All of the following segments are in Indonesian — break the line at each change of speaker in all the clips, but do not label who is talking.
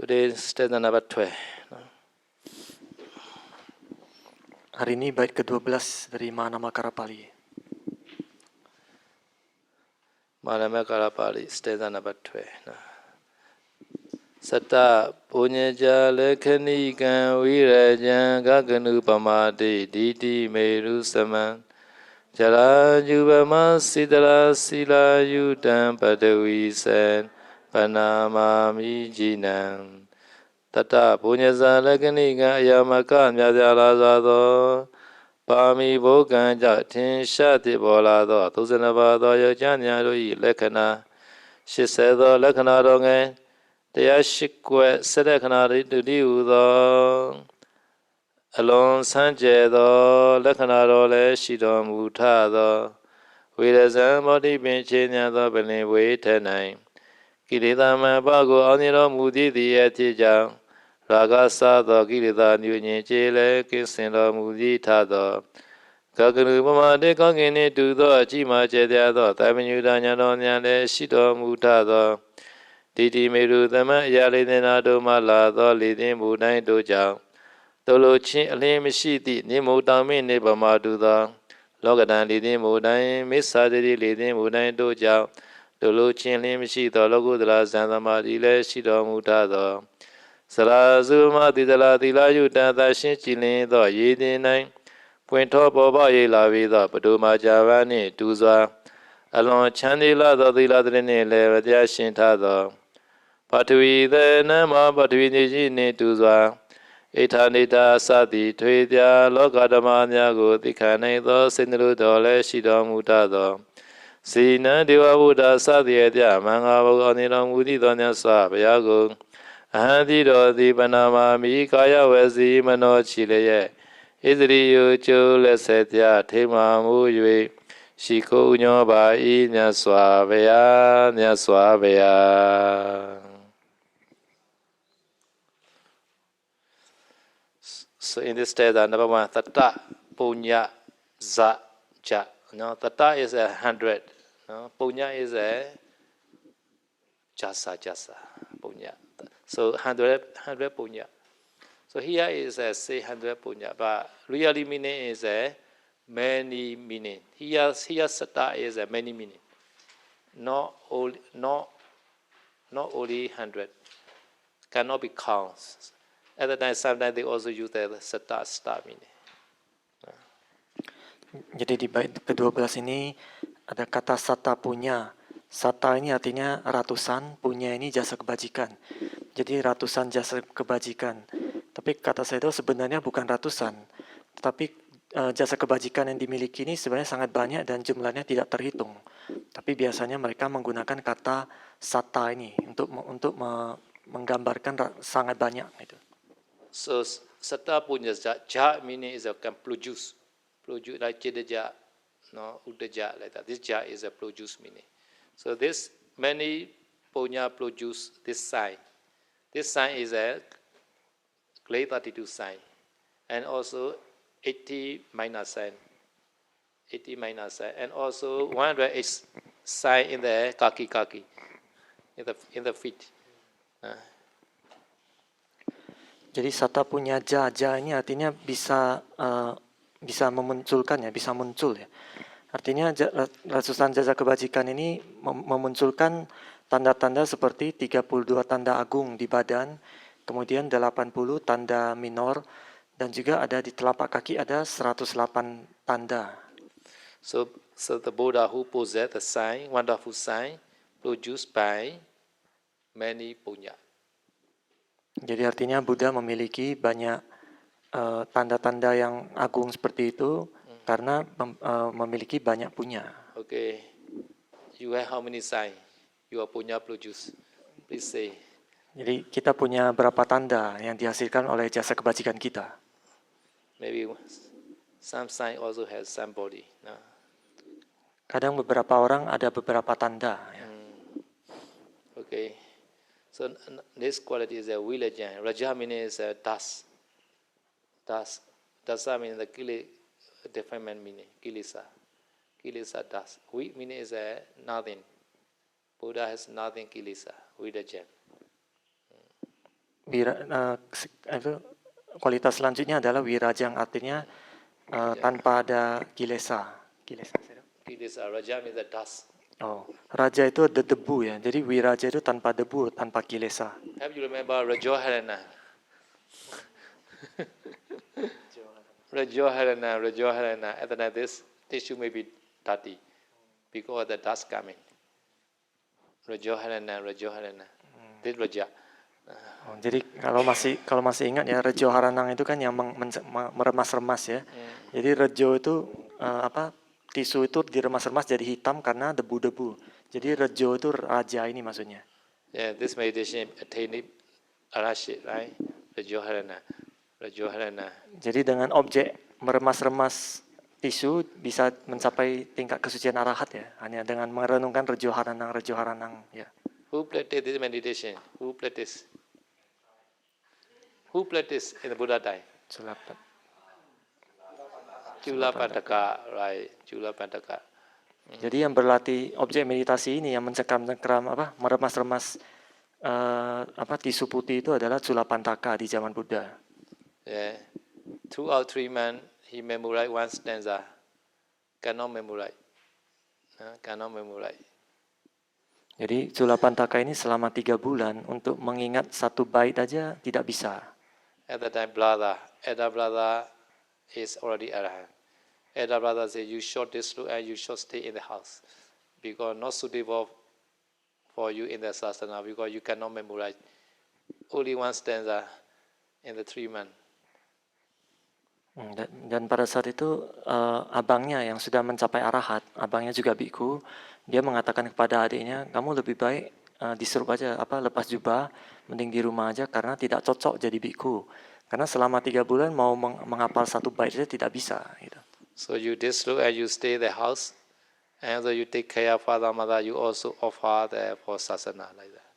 Today stanza number 12.
Hari ini bait ke-12 dari Mahanamakkara Pali.
Mahanamakkara Pali, stanza number 12. Satta punyaja lekhanikan virajan gaganu pamade didi meru saman jara jubama sidara sila yudam padawi san panamami jinam Tata punyaja lekhanikan ayamaka myajala zadoပါမီဘောကံကြထင်ရှားတည်ပေါ်လာသော32ပါးသောယောက်ျားများတို့၏လက္ခဏာ80သောလက္ခဏာတော်ငယ်တရားရှိကွယ်စရခဏာတူတည်းဟူသောအလွန်ဆန်းကျယ်သောလက္ခဏာတော်လည်းရှိတော်မူထသောဝိရဇံမောတိပင်ခြေညာသောပလင်ဝေထ၌ကိလေသာမပကိုအောင်မြင်တော်မူသည်အဖြစ်ကြောင့်ရာဂစားသောကိလေသာညွညင်ကျေလည်းကင်းစင်တော်မူသည်ထသောကကရုပမာတေကောင်းကင်နှင့်တူသောအကြည့်မှကျဲပြားသောတာမညုတညာတော်များလည်းရှိတော်မူထသောတိတိမေရုသမအရာလေးသင်္နာတို့မှလာသောလေသင်မူတိုင်းတို့ကြောင့်တုလိုချင်းအလင်းမရှိသည့်နိမုတောင်မင်းနှင့်ပမာတူသောလောကဓာန်လေသင်မူတိုင်းမိစ္ဆာတိလေသင်မူတိုင်းတို့ကြောင့်တုလိုချင်းလင်းမရှိသောလောကုတ္တရာဇံသမာဓိလည်းရှိတော်မူထသောစရာဇုမတိတလာသီလာယုတန်သာရှင်းကြည်လင်းသောရေသည်၌ပွင့်ထောပေါ်ပေါ၍လာပြီးသောပဒုမာကြဝါနှင့်တူစွာအလွန်ချမ်းသာလာသောသီလတရနှင့်လည်းတရားရှင်းထားသောပထဝီသေနမပထဝီနေကြီးနှင့်တူစွာဣထာနိတာစသည်ထွေပြလောကဓမ္မများကိုသိခံနိုင်သောစိတ်နှလုံးတော်လည်းရှိတော်မူတတ်သောစီနံဒေဝဗုဒ္ဓစသည်အပြမင်္ဂလာဘုရားနေတော်မူသည့်သောမြတ်စွာဘုရားကိုအဟံတိတော်သည်ပနာမာမိကာယဝစီမနောချီလျက်ဣသရိယကျိုးလက်ဆက်ပြထိမာမူ၍ရှိခိုးညောပါ၏မြတ်စွာဘုရားမြတ်စွာဘုရား So in this stanza, number 1, Tatta, Punya, Za, Ja. No, Tatta is 100. No, Punya is Jasa, Punya. So 100 Punya. So here is say 100 Punya, but really meaning is many meaning. Here Satta is many meaning. Not only 100. Cannot be counted. At the time, sometimes they also use the star meaning.
Jadi di bait ke-12 ini ada kata sata punya. Sata ini artinya ratusan, punya ini jasa kebajikan. Jadi ratusan jasa kebajikan. Tapi kata saya itu sebenarnya bukan ratusan. Tetapi jasa kebajikan yang dimiliki ini sebenarnya sangat banyak dan jumlahnya tidak terhitung. Tapi biasanya mereka menggunakan kata sata ini untuk menggambarkan sangat banyak gitu.
So Satta punya ja meaning is can produce like Chidaja, no Udaja like that. This ja is a produce meaning. So this many punya produce this sign. This sign is a grade 32 sign, and also 80 minus sign, and also 108 sign in the kaki in the feet.
Jadi sata punya ja ini artinya bisa memunculkan ya, bisa muncul ya. Artinya ratusan jasa kebajikan ini memunculkan tanda-tanda seperti 32 tanda agung di badan, kemudian 80 tanda minor, dan juga ada di telapak kaki ada 108 tanda.
So the Buddha who possessed the sign, wonderful sign, produced by many punya.
Jadi artinya Buddha memiliki banyak tanda-tanda yang agung seperti itu karena memiliki banyak punya.
Okay, you have how many signs? You are punya produce. Please say.
Jadi kita punya berapa tanda yang dihasilkan oleh jasa kebajikan kita?
Maybe some sign also has some body. No?
Kadang beberapa orang ada beberapa tanda. Ya.
Okay. So this quality is a vilajan. Raja meaning is dust. Dasa means the defilement meaning. Kilesa dust. We meaning is nothing. Buddha has nothing kilesa. Vilajan.
kualitas selanjutnya adalah wirajang, artinya tanpa ada kilesa.
Kilesa, raja means the dust.
Oh, raja itu ada debu ya. Jadi wiraja itu tanpa debu, tanpa kilesa.
Have you remember Rajoharana? Rajoharana. At the time, this tissue may be dirty because of the dust coming. Rajoharana. This Raja.
Oh, jadi kalau masih ingat ya, Rejo Haranang itu kan yang meremas-remas ya. Jadi Rejo itu tisu itu diremas-remas jadi hitam karena debu-debu. Jadi Rejo itu raja ini maksudnya.
Yeah, this meditation attaining Arashit, right? Rajoharana.
Jadi dengan objek meremas-remas tisu bisa mencapai tingkat kesucian arahat ya. Hanya dengan merenungkan Rejo Haranang ya.
Who practice this meditation? Who practice in the Buddha time? Julapantaka, right? Julapantaka.
Jadi yang berlatih objek meditasi ini yang mencengkram meremas-remas tisu putih itu adalah Julapantaka di zaman Buddha.
Yeah. 2 or 3 months he memorized one stanza. Cannot memorize.
Jadi Julapantaka ini selama 3 bulan untuk mengingat satu bait aja tidak bisa.
At the time, elder brother is already arahant. Elder brother said, you should this and you should stay in the house because not suitable for you in the sasana because you cannot memorize only one stanza in the 3 months.
Dan pada saat itu abangnya yang sudah mencapai arahat, abangnya juga biku, dia mengatakan kepada adiknya, kamu lebih baik disuruh aja lepas jubah, mending di rumah aja karena tidak cocok jadi biku. Karena selama 3 bulan mau menghafal satu bait saja tidak bisa. Gitu.
So you disrobe and you stay in the house, and so you take care of father mother, you also offer there for sasana like that.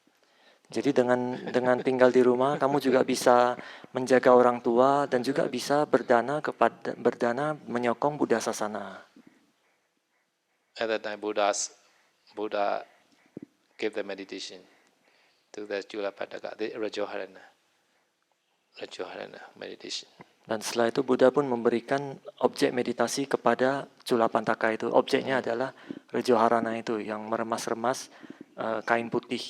Jadi dengan tinggal di rumah, kamu juga bisa menjaga orang tua dan juga bisa berdana menyokong Buddha Sasana.
At that time, Buddha gave the meditation to the Julapantaka, the Rajoharana meditation. Dan
setelah itu Buddha pun memberikan objek meditasi kepada Julapantaka itu. Objeknya adalah Rajoharana itu yang meremas-remas kain putih.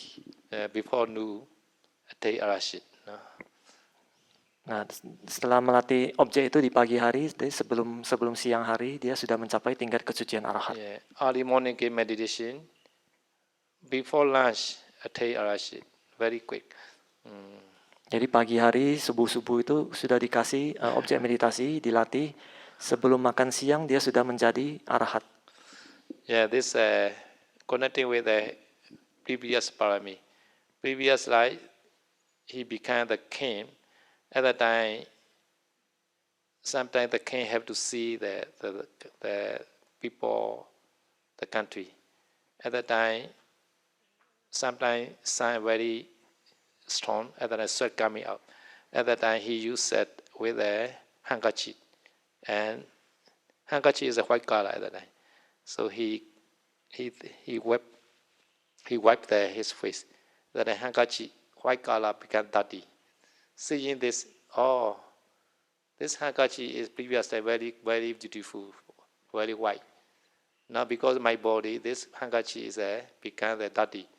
Before nu attain arashit.
Nah, setelah melatih objek itu di pagi hari, sebelum siang hari dia sudah mencapai tingkat kesucian arahat.
Yeah. Early morning meditation. Before lunch attain arashit. Very quick.
Jadi pagi hari subuh-subuh itu sudah dikasih objek meditasi, dilatih. Sebelum makan siang dia sudah menjadi arahat.
Yeah, this connecting with the previous parami. Previous life, he became the king. At that time, sometimes the king have to see the people, the country. At that time, sometimes sun very strong. At that time, sweat coming out. At that time, he used it with a handkerchief, and handkerchief is a white color at that time. So he wiped his face. That the handkerchief, white color, became dirty. Seeing this, this handkerchief is previously very, very beautiful, very white. Now because my body, this handkerchief is become dirty.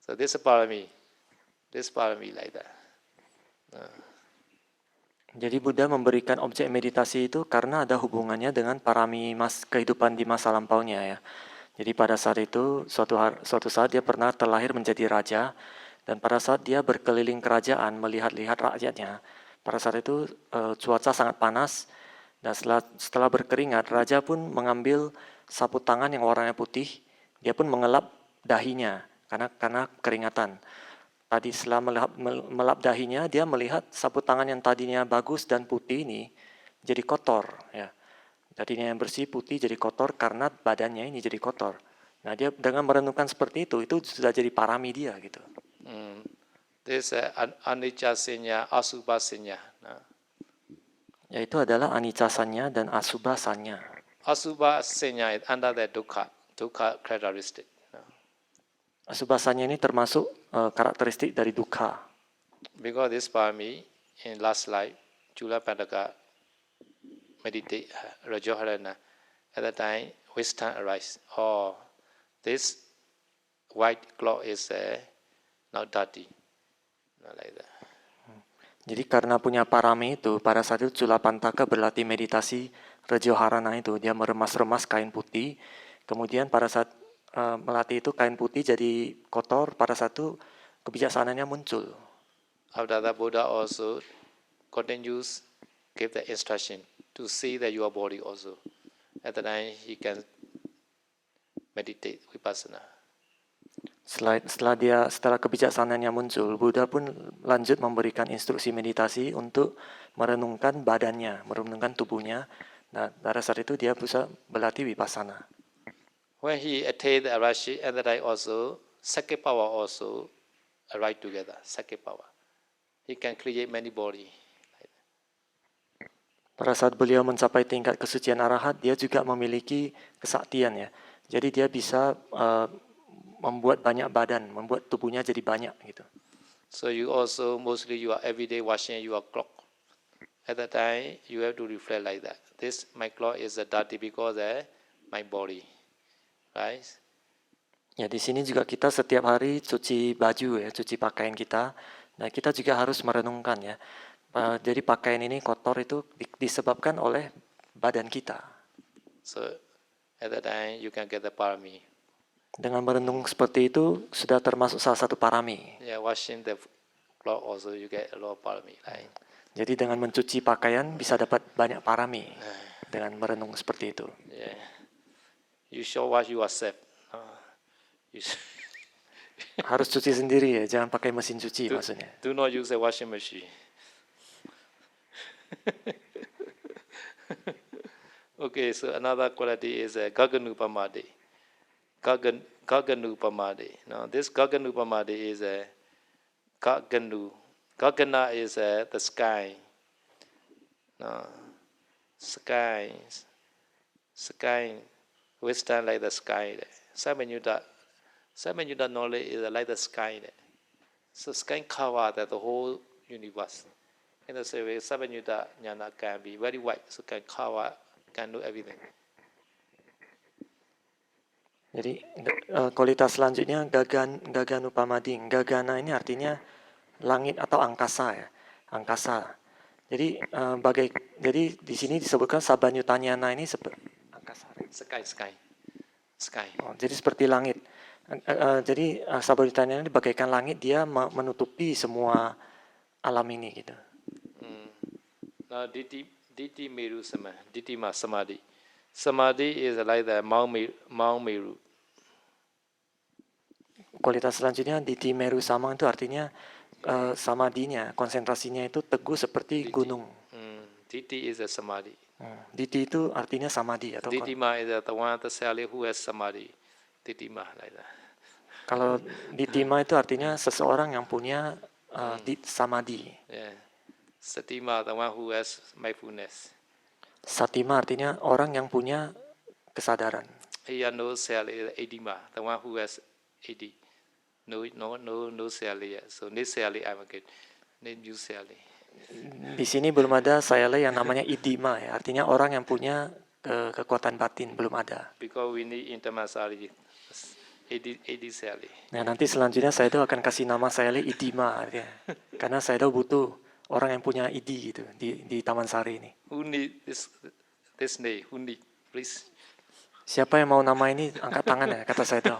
So this parami like that.
Jadi Buddha memberikan objek meditasi itu karena ada hubungannya dengan parami kehidupan di masa lampaunya ya. Jadi pada saat itu, suatu saat dia pernah terlahir menjadi raja, dan pada saat dia berkeliling kerajaan melihat-lihat rakyatnya, pada saat itu cuaca sangat panas, dan setelah berkeringat, raja pun mengambil sapu tangan yang warnanya putih, dia pun mengelap dahinya karena keringatan. Tadi setelah melap dahinya, dia melihat sapu tangan yang tadinya bagus dan putih ini jadi kotor ya. Tadinya yang bersih putih jadi kotor karena badannya ini jadi kotor. Nah dia dengan merenungkan seperti itu sudah jadi parami dia gitu.
This anicca senya, asubha senya.
Yaitu adalah anicca-sanya dan asubha-sanya.
Asubha senya is under the dukkha characteristic.
Asubha-sanya ini termasuk karakteristik dari dukkha.
Because this parami in last life, Chula Pandaka meditate Rajoharana. At that time, wisdom arise. Oh, this white cloth is not dirty. Not like that.
Jadi karena punya parami itu, pada saat itu Culapantaka berlatih meditasi Rajoharana itu, dia meremas-remas kain putih. Kemudian pada saat melatih itu kain putih jadi kotor, pada saat itu kebijaksanaannya muncul.
After that, Buddha also continues give the instruction to see that your body also. At the time, he can meditate vipassana.
Setelah kebijaksanaannya muncul, Buddha pun lanjut memberikan instruksi meditasi untuk merenungkan badannya, merenungkan tubuhnya. Nah, pada saat itu dia bisa berlatih vipassana.
When he attained the arashi, and that I also, Sakya power also arrive together, Sakya power. He can create many body.
Pada saat beliau mencapai tingkat kesucian arahat, dia juga memiliki kesaktian ya. Jadi dia bisa membuat banyak badan, membuat tubuhnya jadi banyak gitu.
So you also, mostly you are everyday washing your clock. At that time, you have to reflect like that. This, my clock is dirty because my body. Right?
Ya di sini juga kita setiap hari cuci baju ya, cuci pakaian kita. Nah kita juga harus merenungkan ya. Jadi pakaian ini kotor itu disebabkan oleh badan kita.
So at that time you can get the parami.
Dengan merenung seperti itu sudah termasuk salah satu parami.
Yeah, washing the cloth also you get a lot of parami, right?
Jadi dengan mencuci pakaian bisa dapat banyak parami dengan merenung seperti itu.
Yeah. You should wash yourself.
Harus cuci sendiri ya, jangan pakai mesin cuci maksudnya.
Do not use a washing machine. Okay, so another quality is Gaganupamadi. Gaganupamadi. Now this Gaganupamadi is a Gaganu. Gagana is the sky. No, sky, wisdom like the sky. Samanyuta knowledge is like the sky. So sky cover the whole universe. In the same way, Samanyuta jnana can be very wide, so can cover, can do everything.
Jadi kualitas selanjutnya Gaganupamadi. Gagana ini artinya langit atau angkasa ya, angkasa. Jadi jadi di sini disebutkan Sabanyutanyana ini seperti angkasa.
Sky.
Oh, jadi seperti langit. Jadi Sabanyutanyana ini bagaikan langit, dia menutupi semua alam ini gitu.
Now Diti Meru Sama, Diti Ma Samadhi. Samadhi is like the Mount Meru.
Kualitas selanjutnya Diti Meru Sama itu artinya samadinya, konsentrasinya itu teguh seperti gunung.
Diti is a samadhi.
Diti itu artinya samadhi atau
Ditima is the one the sally who has samadhi. Ditima like that.
Kalau ditima itu artinya seseorang yang punya samadhi.
Yeah. Satima the one who has mindfulness.
Satima artinya orang yang punya kesadaran.
Here no sally edima, the one who has edi. No sally yet. So no sally I'm again. No new sally.
Di sini belum ada sayale yang namanya idima ya, artinya orang yang punya kekuatan batin belum ada.
Because we need intermasali, edi sally.
Nah nanti selanjutnya saya itu akan kasih nama sayale idima artinya, karena saya itu butuh orang yang punya idi gitu di Taman Sari ini.
Who need this name? Who need? Please.
Siapa yang mau nama ini angkat tangan ya, kata saya itu.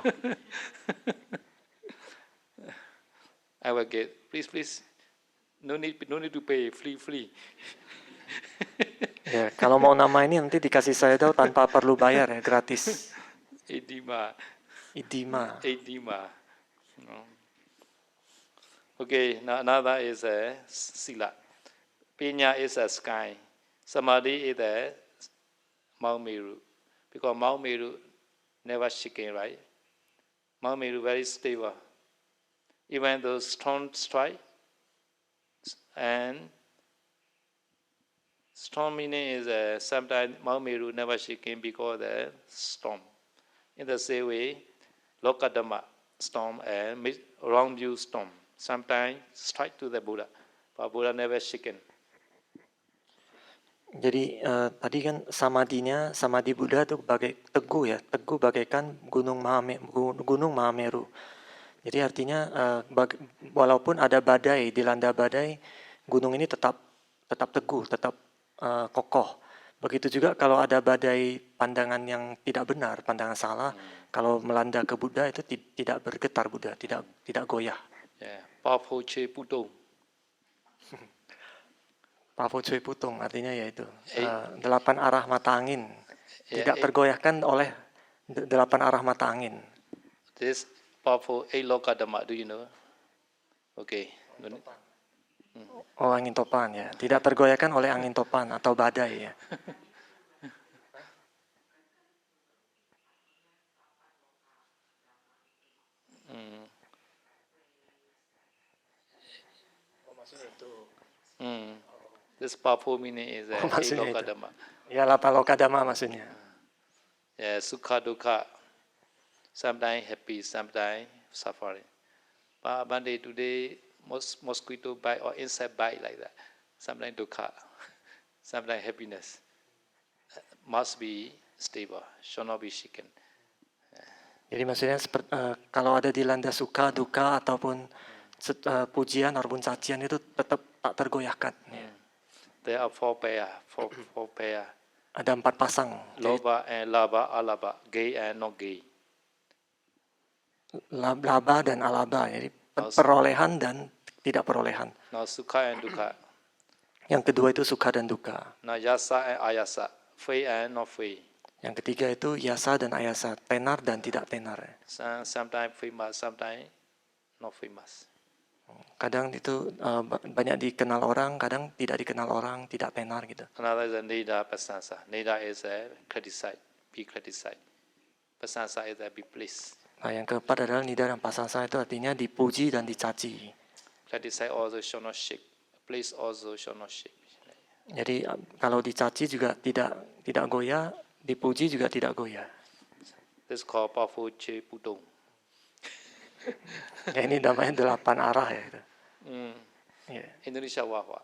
I will get. Please. No need to pay, free.
Ya, kalau mau nama ini nanti dikasih saya tahu tanpa perlu bayar ya, gratis.
Idima. No. Okay, now another is a sila. Pinya is a sky. Samadhi is a Mount Meru. Because Mount Meru never shaking, right? Mount Meru very stable. Even though storm strike, and storm meaning is sometimes Mount Meru never shaking because the storm. In the same way, Lokadama storm and wrong view storm. Sometimes strike to the Buddha, but Buddha never shaken.
Jadi tadi kan samadhi Buddha itu teguh ya, teguh bagaikan gunung Mahameru. Jadi artinya walaupun ada badai, dilanda badai, gunung ini tetap teguh, tetap kokoh. Begitu juga kalau ada badai pandangan yang tidak benar, pandangan salah, kalau melanda ke Buddha itu tidak bergetar Buddha, tidak goyah.
Yeah, powerful che putong.
Pavo Cuy Putung artinya yaitu 8 arah mata angin, tidak tergoyahkan oleh 8 arah mata angin.
This powerful 8 loka dhamma, do you know? Okay.
Oh, angin topan ya, tidak tergoyahkan oleh angin topan atau badai ya.
This powerful meaning is 8 loka dhamma.
Ya, 8 loka dhamma maksudnya.
Yeah, sukha dukkha. Sometimes happy, sometimes suffering. But one day today, mosquito bite or insect bite like that. Sometimes dukkha, sometimes happiness. Must be stable, should not be shaken.
Jadi maksudnya kalau ada dilanda suka, duka ataupun pujian ataupun cacian itu tetap tak tergoyahkan.
There are 4 pair, four pair.
Ada 4 pasang.
Loba and laba, alaba, gay and not gay.
Laba dan alaba, jadi perolehan dan tidak perolehan.
Now sukha and dukkha.
Yang kedua itu suka dan duka.
Now yasa and ayasa, fei and not fei.
Yang ketiga itu yasa dan ayasa, tenar dan tidak tenar.
Sometimes famous, sometimes not famous.
Kadang itu banyak dikenal orang, kadang tidak dikenal orang, tidak tenar gitu.
Another is a neda pasansa. Neda is a criticize, be criticized. Pasansa is a be pleased.
Nah, yang keempat adalah nida dan pasansa itu artinya dipuji dan dicaci.
Criticize also should not shake. Please also should not shake.
Jadi kalau dicaci juga tidak goyah, dipuji juga tidak goyah.
This called powerful che putong.
Ya, ini namanya 8 arah ya. Yeah.
Indonesia wahwa.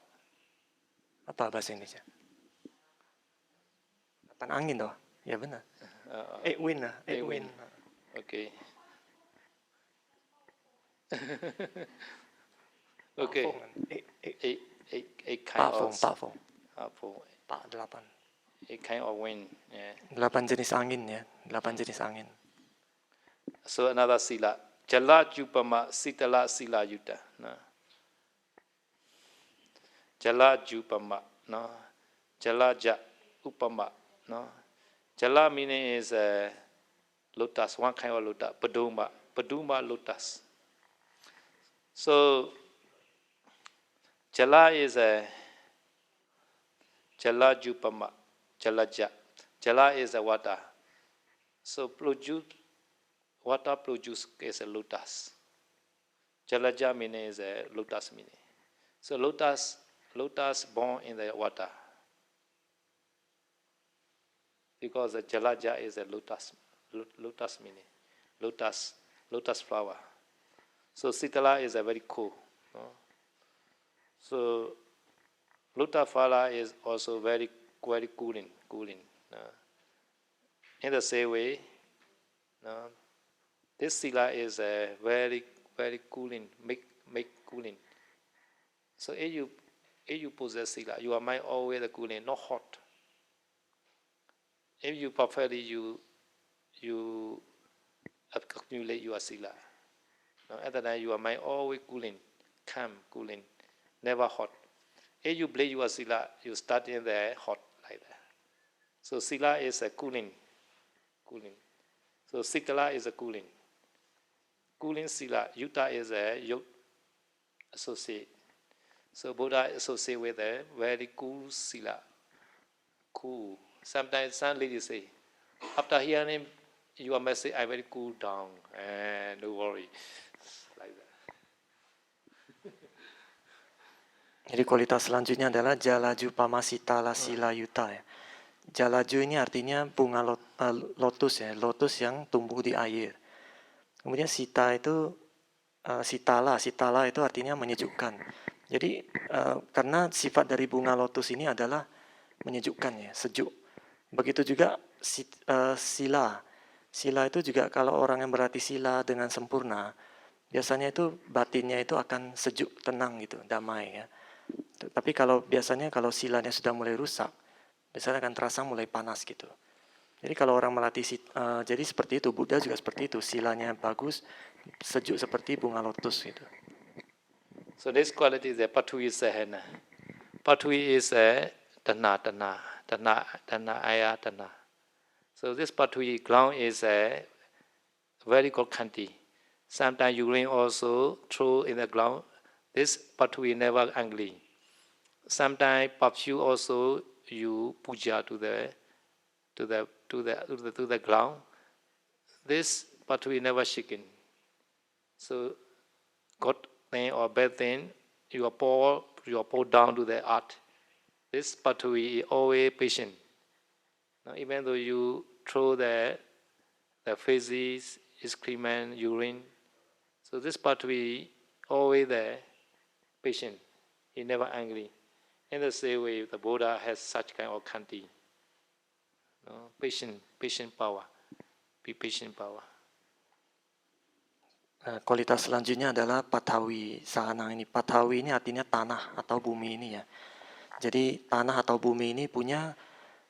Apa bahasa Indonesia? 8 angin toh? Ya benar. 8 wind lah. 8 wind.
Okay. Okay. 8 kind of.
Pakfong.
8 kind of wind. Yeah.
8 jenis angin ya. 8 jenis angin.
So another sila. Jala jupama sitala sila yuta. No. Jala jupama. No. Jala ja upama. No. Jala meaning is lotus, one kind of lotus. Paduma lotus. So jala is jala jupama. Jala ja. Jala is a water. So water produce is a lotus. Jalaja meaning is a lotus meaning. So lotus born in the water. Because the jalaja is a lotus meaning. Lotus flower. So sitala is a very cool. No? So lotus flower is also very cooling. No? In the same way, no? This sila is very cooling, make cooling. So if you possess sila, your mind always cooling, not hot. If you perfectly you accumulate your sila. At the time your mind always cooling, calm, cooling, never hot. If you play your sila, you start in the hot like that. So sila is a cooling. So sikala is a cooling. Cooling sila, yuta is a yod associate. So Buddha associate with a very cool sila. Cool. Sometimes some ladies say, after hearing your message, I very cool down. And no worry. Like that.
Jadi kualitas selanjutnya adalah jalaju pamasita la sila yuta ya. Jalaju ini artinya bunga lotus ya, lotus yang tumbuh di air. Kemudian sita itu sitala. Sitala itu artinya menyejukkan. Jadi karena sifat dari bunga lotus ini adalah menyejukkan ya, sejuk. Begitu juga sila. Sila itu juga kalau orang yang berarti sila dengan sempurna, biasanya itu batinnya itu akan sejuk, tenang gitu, damai ya. Tapi biasanya kalau silanya sudah mulai rusak, biasanya akan terasa mulai panas gitu. Jadi kalau orang melatih, jadi seperti itu, Buddha juga seperti itu, silanya bagus, sejuk seperti bunga lotus gitu.
So this quality is a Patui Sahana. Patui is a Dana, Aya, Dana. So this Patui ground is a very good kanti. Sometimes urine also throw in the ground. This Patui never angry. Sometimes perfume also you puja to the ground. This Patui never shaken. So good thing or bad thing, you pour down to the earth. This Patui is always patient. Now, even though you throw the feces, excrement, urine, so this Patui always there, patient. He never angry. In the same way, the Buddha has such kind of kanti. Patient power. Be patient power.
Kualitas selanjutnya adalah Patawi Sahana ini. Patawi ini artinya tanah atau bumi ini ya. Jadi tanah atau bumi ini punya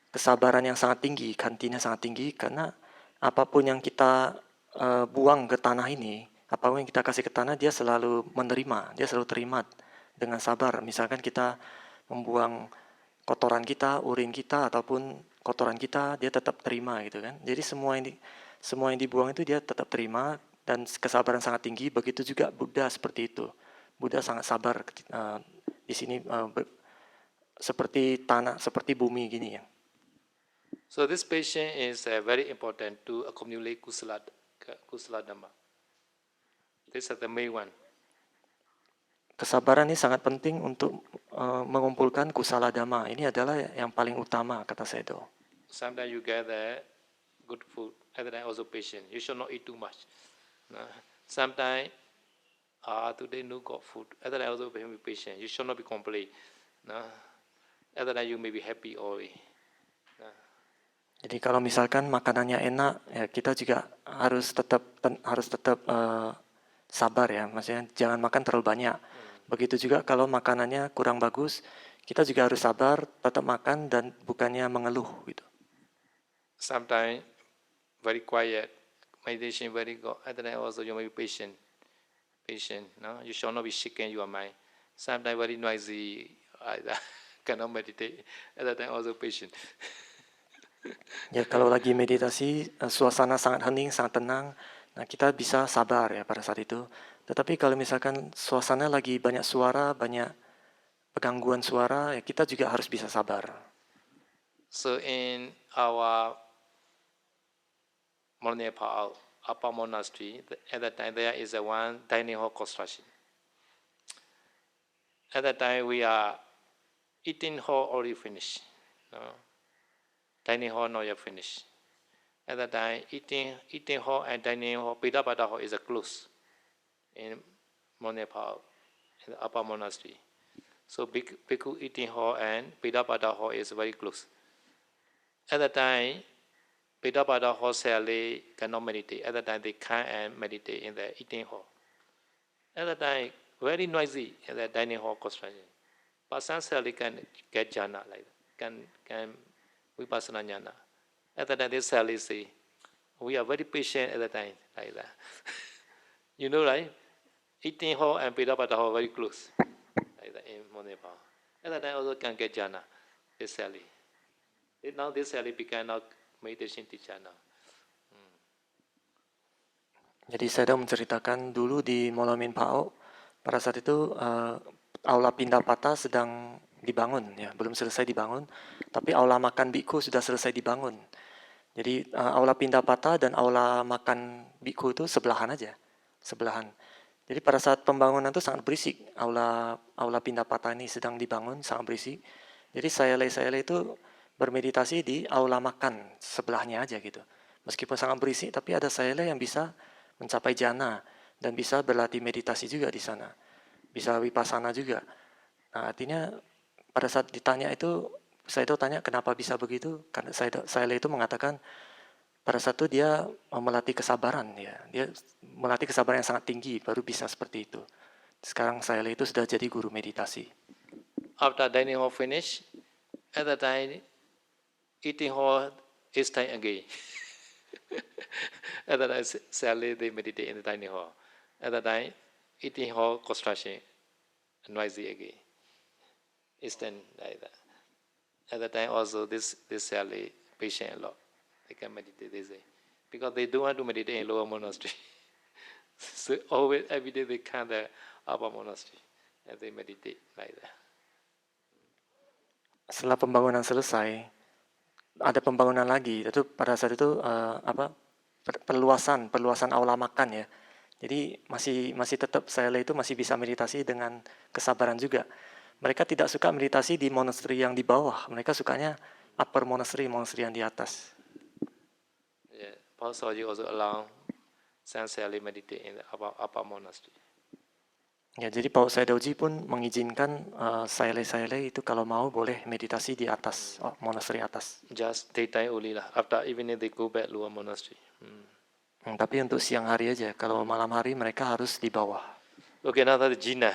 kesabaran yang sangat tinggi, kantinya sangat tinggi karena apapun yang kita buang ke tanah ini, apapun yang kita kasih ke tanah, dia selalu menerima, dia selalu terima dengan sabar. Misalkan kita membuang kotoran kita, urin kita ataupun kotoran kita, dia tetap terima gitu kan. Jadi semua yang dibuang itu dia tetap terima dan kesabaran sangat tinggi. Begitu juga Buddha seperti itu. Buddha sangat sabar di sini seperti tanah, seperti bumi gini ya.
So this patience is very important to accumulate kusala dhamma. This is the main one.
Kesabaran ini sangat penting untuk mengumpulkan kusala dhamma. Ini adalah yang paling utama kata Sayadaw.
Sometimes you get good food, other time also patient. You should not eat too much. Sometimes today no got food, other time also be patient. You should not be complain. Other time you may be happy always.
Jadi kalau misalkan makanannya enak, ya kita juga harus tetap sabar ya. Maksudnya jangan makan terlalu banyak. Begitu juga kalau makanannya kurang bagus, kita juga harus sabar, tetap makan dan bukannya mengeluh gitu.
Sometimes very quiet, meditation very good. Other time also you may be patient. No, you should not be shaking your mind. Sometimes very noisy, cannot meditate. Other time also patient.
Ya kalau lagi meditasi, suasana sangat hening, sangat tenang, nah kita bisa sabar ya pada saat itu. Tetapi kalau misalkan suasana lagi banyak suara, banyak gangguan suara, ya kita juga harus bisa sabar.
So in our Nepal, upper monastery, at that time there is a one dining hall construction. At that time we are eating hall already finished. Dining hall not yet finished. At that time, eating hall and dining hall, Pidapata hall is a close in Nepal, in the upper monastery. So Bhikkhu eating hall and Pidapata hall is very close. At that time, Pidapata hall they cannot meditate. At that time, they can and meditate in the eating hall. At that time, very noisy in the dining hall construction. Person can get jhana like that, can vipassana jhana. At that time, they say, we are very patient at that time, like that. You know, right? Eating hall and Pidapata hall very close, like that in Nepal. At that time, also can get jhana, they say. Now this became now meditation teacher now.
Jadi saya menceritakan dulu di Monomin Pao, pada saat itu aula Pindapata sedang dibangun, ya belum selesai dibangun, tapi aula makan biku sudah selesai dibangun. Jadi aula Pindapata dan aula makan biku itu sebelahan aja, sebelahan. Jadi pada saat pembangunan itu sangat berisik, aula Pindapata ini sedang dibangun, sangat berisik. Jadi saya itu bermeditasi di aula makan sebelahnya aja gitu. Meskipun sangat berisik, tapi ada saya yang bisa mencapai jana. dan bisa berlatih meditasi juga di sana, bisa vipassana juga. Nah, artinya pada saat ditanya itu, saya itu tanya kenapa bisa begitu, karena saya itu mengatakan pada saat itu dia melatih kesabaran, ya, dia melatih kesabaran yang sangat tinggi baru bisa seperti itu. Sekarang saya itu sudah jadi guru meditasi.
After dining hall finish, at the time eating hall is time again. At the time Sally they meditate in the dining hall. At the time eating hall construction noisy again. It's then like that. At the time also this Sally patient a lot. They can meditate they say. Because they don't want to meditate in lower monastery. So always every day they come the upper monastery and they meditate like that.
Setelah pembangunan selesai, ada pembangunan lagi. Itu pada saat itu perluasan aula makan, ya. Jadi masih tetap saya itu masih bisa meditasi dengan kesabaran juga. Mereka tidak suka meditasi di monasteri yang di bawah. Mereka sukanya upper monasteri yang di atas.
Yeah, Paul Soji also allow sincerely meditate in the upper monastery.
Ya, jadi Paul Sayadaw-ji pun mengizinkan Saile itu kalau mau boleh meditasi di atas, monasteri atas.
Just daytime only lah. After evening they go back lower monastery.
Tapi untuk siang hari aja. Kalau malam hari mereka harus di bawah.
Okay, now the jina,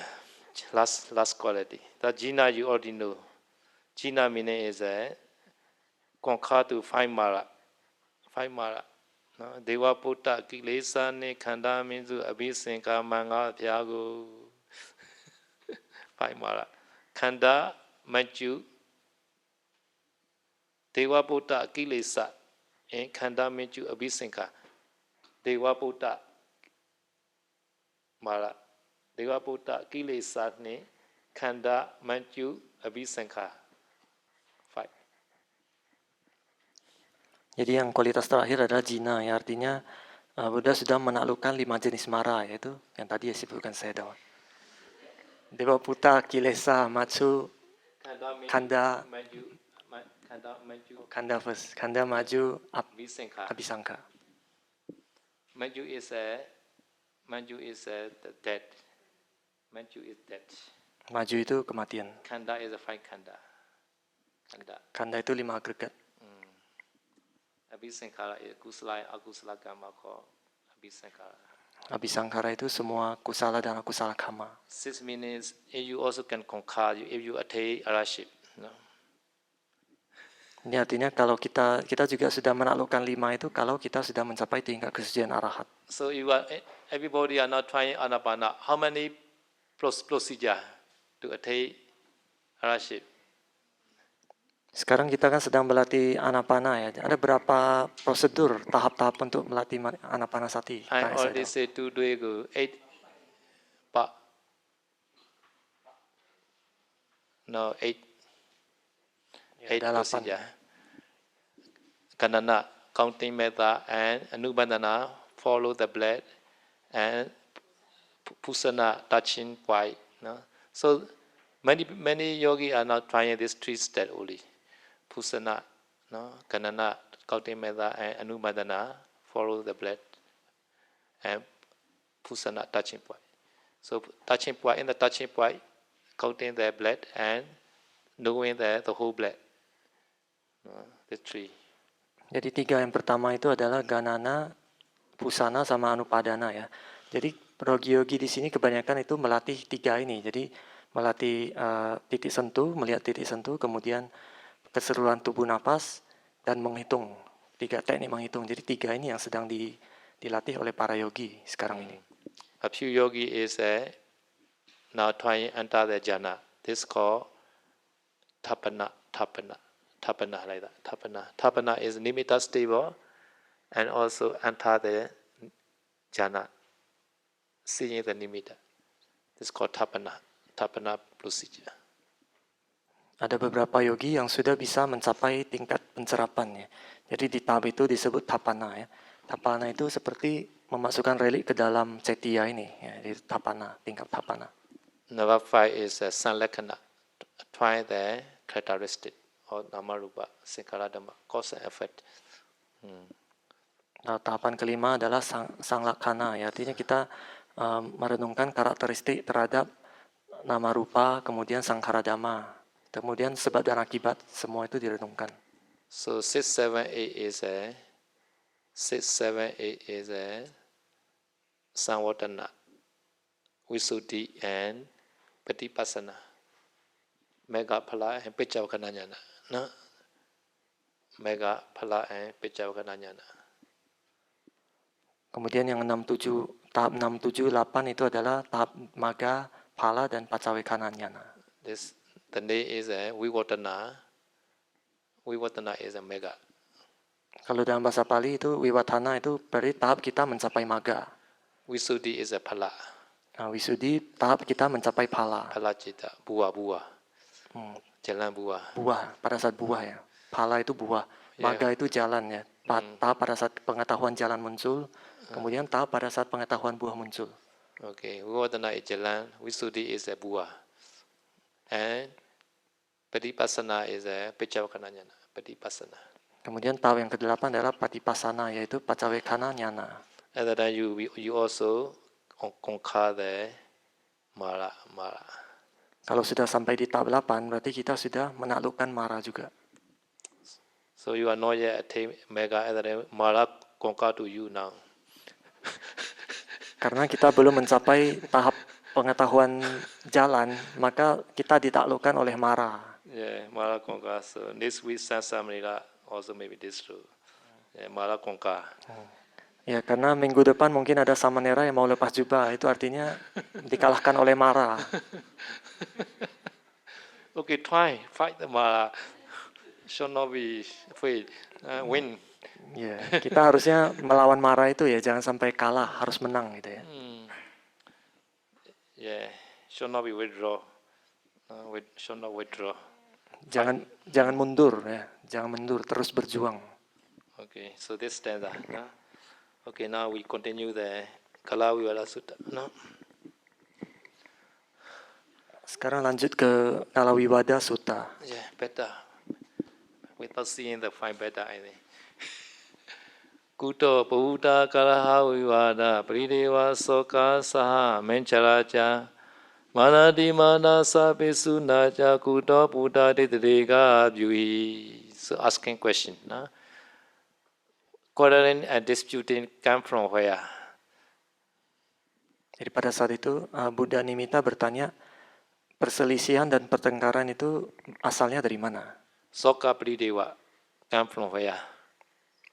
last quality. The jina you already know. Jina meaning is a conquer to five mara. Five mara. No, Deva Putta Kilesa ne Khanda Minzu Abhisenka Manga Pyago. Five mara. Khanda Manju Deva Putta Kilesa and Khanda Manju Abhisenka. Deva Putta Mara. Deva Putta Kilesa ne Khanda Manju Abhisenka. Five.
Jadi yang kualitas terakhir adalah jina, ya, artinya Buddha sudah menaklukkan 5 jenis mara, yaitu yang tadi disebutkan Sayadaw. Dewa Puta, Kilesa, Matsu, Khanda, Khanda first. Khanda, Maju, Abhisangka.
Manju is the dead. Manju is dead.
Maju itu kematian.
Khanda is a five khanda.
Khanda itu 5 agregat.
Abhisankara is kusala akusala karma called Abhisankara.
Abhisangkara itu semua kusala dan akusala karma.
6 means if you also can conquer, if you attain araship. No?
Ini artinya kalau kita juga sudah menaklukkan 5 itu kalau kita sudah mencapai tingkat kesucian arahat.
So everybody are not trying anapana. How many procedure to attain araship?
Sekarang kita kan sedang melatih anapana, ya. Ada berapa prosedur, tahap-tahap untuk melatih anapanasati?
I already said 2 days ago, 8 procedure. Kanana, counting method, and Anubandhana, follow the blood, and Pusana, touching point. No? So many yogi are not trying this 3 steps only. Pusana, no? Kanana, counting method, and Anubandhana, follow the blood, and Pusana, touching point. So touching point, in the touching point, counting the blood and knowing the whole blood. The 3.
Jadi 3 yang pertama itu adalah ganana, pusana, sama anupadana, ya. Jadi yogi di sini kebanyakan itu melatih 3 ini. Jadi melatih titik sentuh, melihat titik sentuh, kemudian keseluruhan tubuh napas, dan menghitung. 3 teknik menghitung. Jadi 3 ini yang sedang dilatih oleh para yogi sekarang ini.
A few yogi is now trying enter the jhana. This called tapana like that. Tapana is nimitta stable and also enter the jhana, seeing the nimitta. This is called tapana procedure.
Ada beberapa yogi yang sudah bisa mencapai tingkat pencerapan, ya. Jadi di tahap itu disebut tapana, ya. Tapana itu seperti memasukkan relik ke dalam cetia ini, ya. Jadi tapana, tingkat tapana.
Number 5 is sanlekkhana, try the characteristic or namarupa, sankara dhamma, cause and effect.
Nah, tahapan kelima adalah sang laksana, ya. Artinya kita merenungkan karakteristik terhadap nama rupa, kemudian sankhara dhamma, kemudian sebab dan akibat, semua itu direnungkan.
So 678 is a 678 is a Samvatana, Visuddhi and Patipassana. Mega Phala and Piccavakkhana. No? Mega Phala and Piccavakkhana.
Kemudian yang 67, tahap 6, 7, 8 itu adalah tahap Magga, Phala, dan Paccavekkhana Jnana.
This the name is a Vivatana. Vivatana is a mega.
Kalau dalam bahasa Pali itu Vivatana itu berarti tahap kita mencapai Magga.
Visuddhi is a Phala.
Wisuddhi tahap kita mencapai Phala.
Phala cita, buah. Jalan buah.
Buah, pada saat buah ya. Phala itu buah. Magga itu jalan ya. Tahap pada saat pengetahuan jalan muncul, kemudian tahap pada saat pengetahuan buah muncul.
Okay, Vivatana is jalan, Visuddhi is a buah. And Patipassana is a Piccavakkhana Jnana. Patipassana.
Kemudian tahap yang ke-8 adalah Patipassana, yaitu Paccavekkhana Jnana.
And then you also conquer the Mara.
Kalau sudah sampai di tahap 8, berarti kita sudah menaklukkan Mara juga.
So you are not yet attained mega, and then Mara conquer to you now.
Karena kita belum mencapai tahap pengetahuan jalan, maka kita ditaklukkan oleh Mara.
Yeah, Mara conquer. So this week Sansamrila also maybe this true. Yeah, Mara conquer.
Ya, karena minggu depan mungkin ada Samanera yang mau lepas jubah, itu artinya dikalahkan oleh Mara.
Okay, fight the Mara. Should not be afraid. Win.
Ya, kita harusnya melawan Mara itu ya, jangan sampai kalah, harus menang gitu ya.
Yeah, should not be withdraw. Should not withdraw.
Jangan mundur ya, jangan mundur, terus berjuang.
Okay, so this stanza. Okay, now we continue the Kalavivala Sutta. No?
Sekarang lanjut ke Kalaviwada Sutta.
Yeah, better. Without seeing the fine better, I think. Kuto Buddha Kalaha Vivada Prideva Soka Saha Mencharaja Manadi Manasa Pisunaja Kuto Buddha Didriga Abhyui. So asking question. No? Quarreling and disputing come from where?
Jadi pada saat itu Buddha Nimitta bertanya, perselisihan dan pertengkaran itu asalnya dari mana?
Soka Prideva come from where?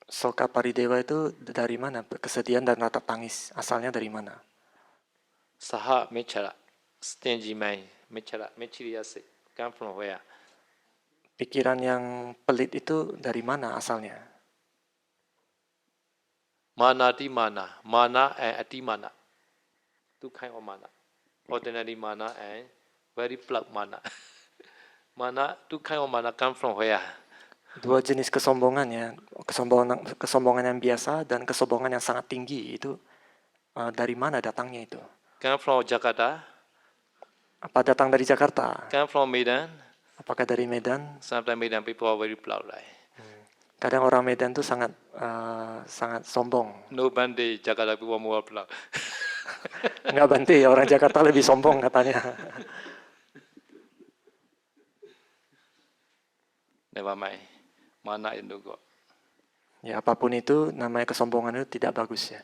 Soka Paridewa itu dari mana? Kesedihan dan rata tangis asalnya dari mana?
Saha Mechara, stingy mind, Mechara, Mechiriyase, come from where?
Pikiran yang pelit itu dari mana asalnya?
Mana di mana? Mana and atimana. Two kind of mana. Ordinary mana and very plug mana. Mana, two kind of mana come from where?
Dua jenis kesombongan ya, kesombongan yang biasa dan kesombongan yang sangat tinggi itu dari mana datangnya itu?
Come from Jakarta.
Apa datang dari Jakarta?
Come from Medan.
Apakah dari Medan?
Sometimes Medan people are very proud, right?
Kadang orang Medan tuh sangat sombong.
No Bande, Jakarta people more proud.
Enggak Bante, orang Jakarta lebih sombong katanya.
Never mind. Mana itu kok.
Ya apapun itu, namanya kesombongan itu tidak bagus ya.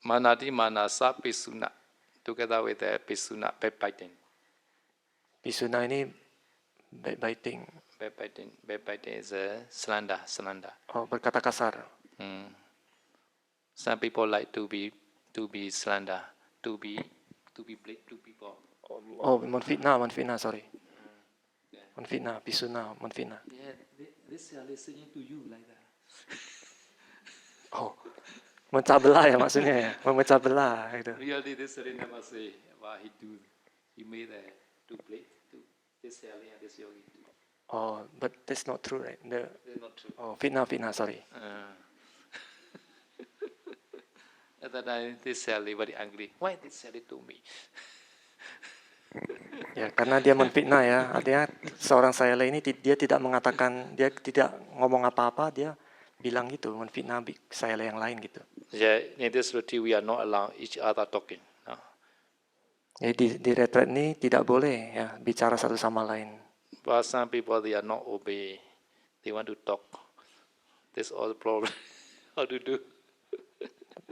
Mana di mana sa pisuna. Together with the pisuna, backbiting.
Pisuna ini backbiting.
Backbiting is a slander.
Oh, berkata kasar.
Some people like to be slander, to be blame to people.
Oh, menfitnah, sorry. Menfitnah, pisuna, menfitnah.
Yeah, this are listening to you like that.
Oh, memecah belah ya maksudnya ya, memecah belah gitu.
Really, this really never say what he do. He made that to blame to this Sally and this yogi.
Oh, but that's not true, right?
That's not true.
Oh, fitnah, sorry.
At that time, this Sally very angry. Why this Sally to me?
Ya, karena dia menfitnah ya. Artinya seorang Sayala ini dia tidak mengatakan, dia tidak ngomong apa-apa, dia bilang gitu, menfitnah Sayala yang lain gitu.
Yeah, in this retreat we are not allowed each other talking. No?
Jadi di retreat ini tidak boleh ya bicara satu sama lain.
But some people they are not obey. They want to talk. This all the problem. How to do?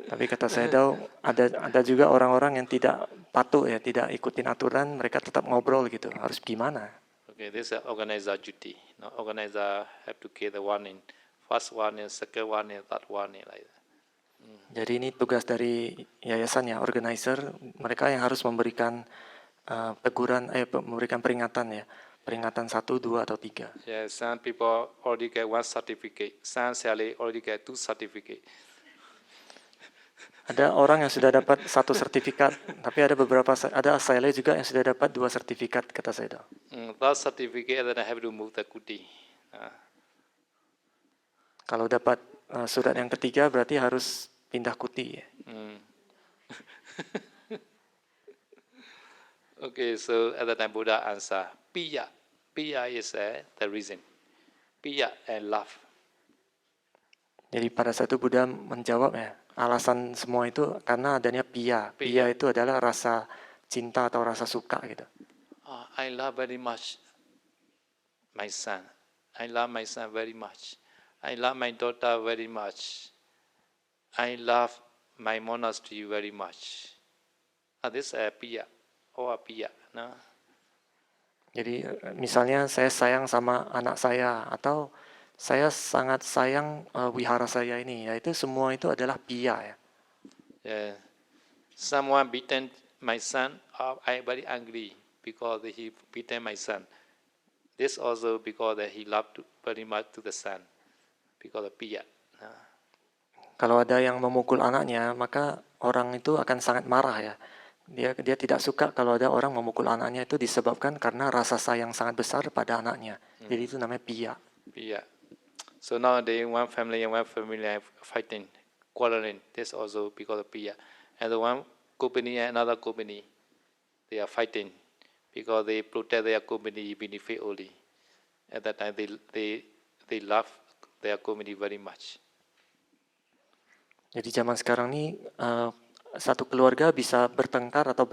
Tapi kata Sayadaw, ada juga orang-orang yang tidak patuh ya, tidak ikutin aturan, mereka tetap ngobrol gitu. Harus gimana?
Okay, this is organizer duty. No, organizer have to give the warning. First warning, second warning, third warning like that.
Jadi ini tugas dari yayasan ya, organizer, mereka yang harus memberikan teguran, memberikan peringatan ya, peringatan 1, 2, atau 3.
Yeah, some people already get 1 certificate. Some Sally already get 2 certificate.
Ada orang yang sudah dapat 1 sertifikat, tapi ada Sayadaw juga yang sudah dapat 2 sertifikat, kata Sayadaw.
That certificate, then I have to move the kuti.
Kalau dapat surat yang ketiga berarti harus pindah kuti ya.
Okay, so at the time Buddha answer, piya. Piya is the reason. Piya and love.
Jadi pada saat itu Buddha menjawab ya, alasan semua itu karena adanya piya. Piya itu adalah rasa cinta atau rasa suka gitu.
I love very much my son. I love my son very much. I love my daughter very much. I love my monastery very much. This is piya. Or piya. No?
Jadi misalnya saya sayang sama anak saya atau saya sangat sayang wihara saya ini, yaitu semua itu adalah piya ya.
Yeah. Someone beaten my son, I very angry because he beaten my son. This also because that he loved very much to the son, because of piya.
Kalau ada yang memukul anaknya, maka orang itu akan sangat marah ya. Dia tidak suka kalau ada orang memukul anaknya, itu disebabkan karena rasa sayang sangat besar pada anaknya. Jadi itu namanya piya.
Piya. So nowadays one family are fighting, quarreling. This also because of piya. And the one company and another company, they are fighting because they protect their company benefit only. At that time they love their company very much.
Jadi zaman sekarang ini satu keluarga bisa bertengkar atau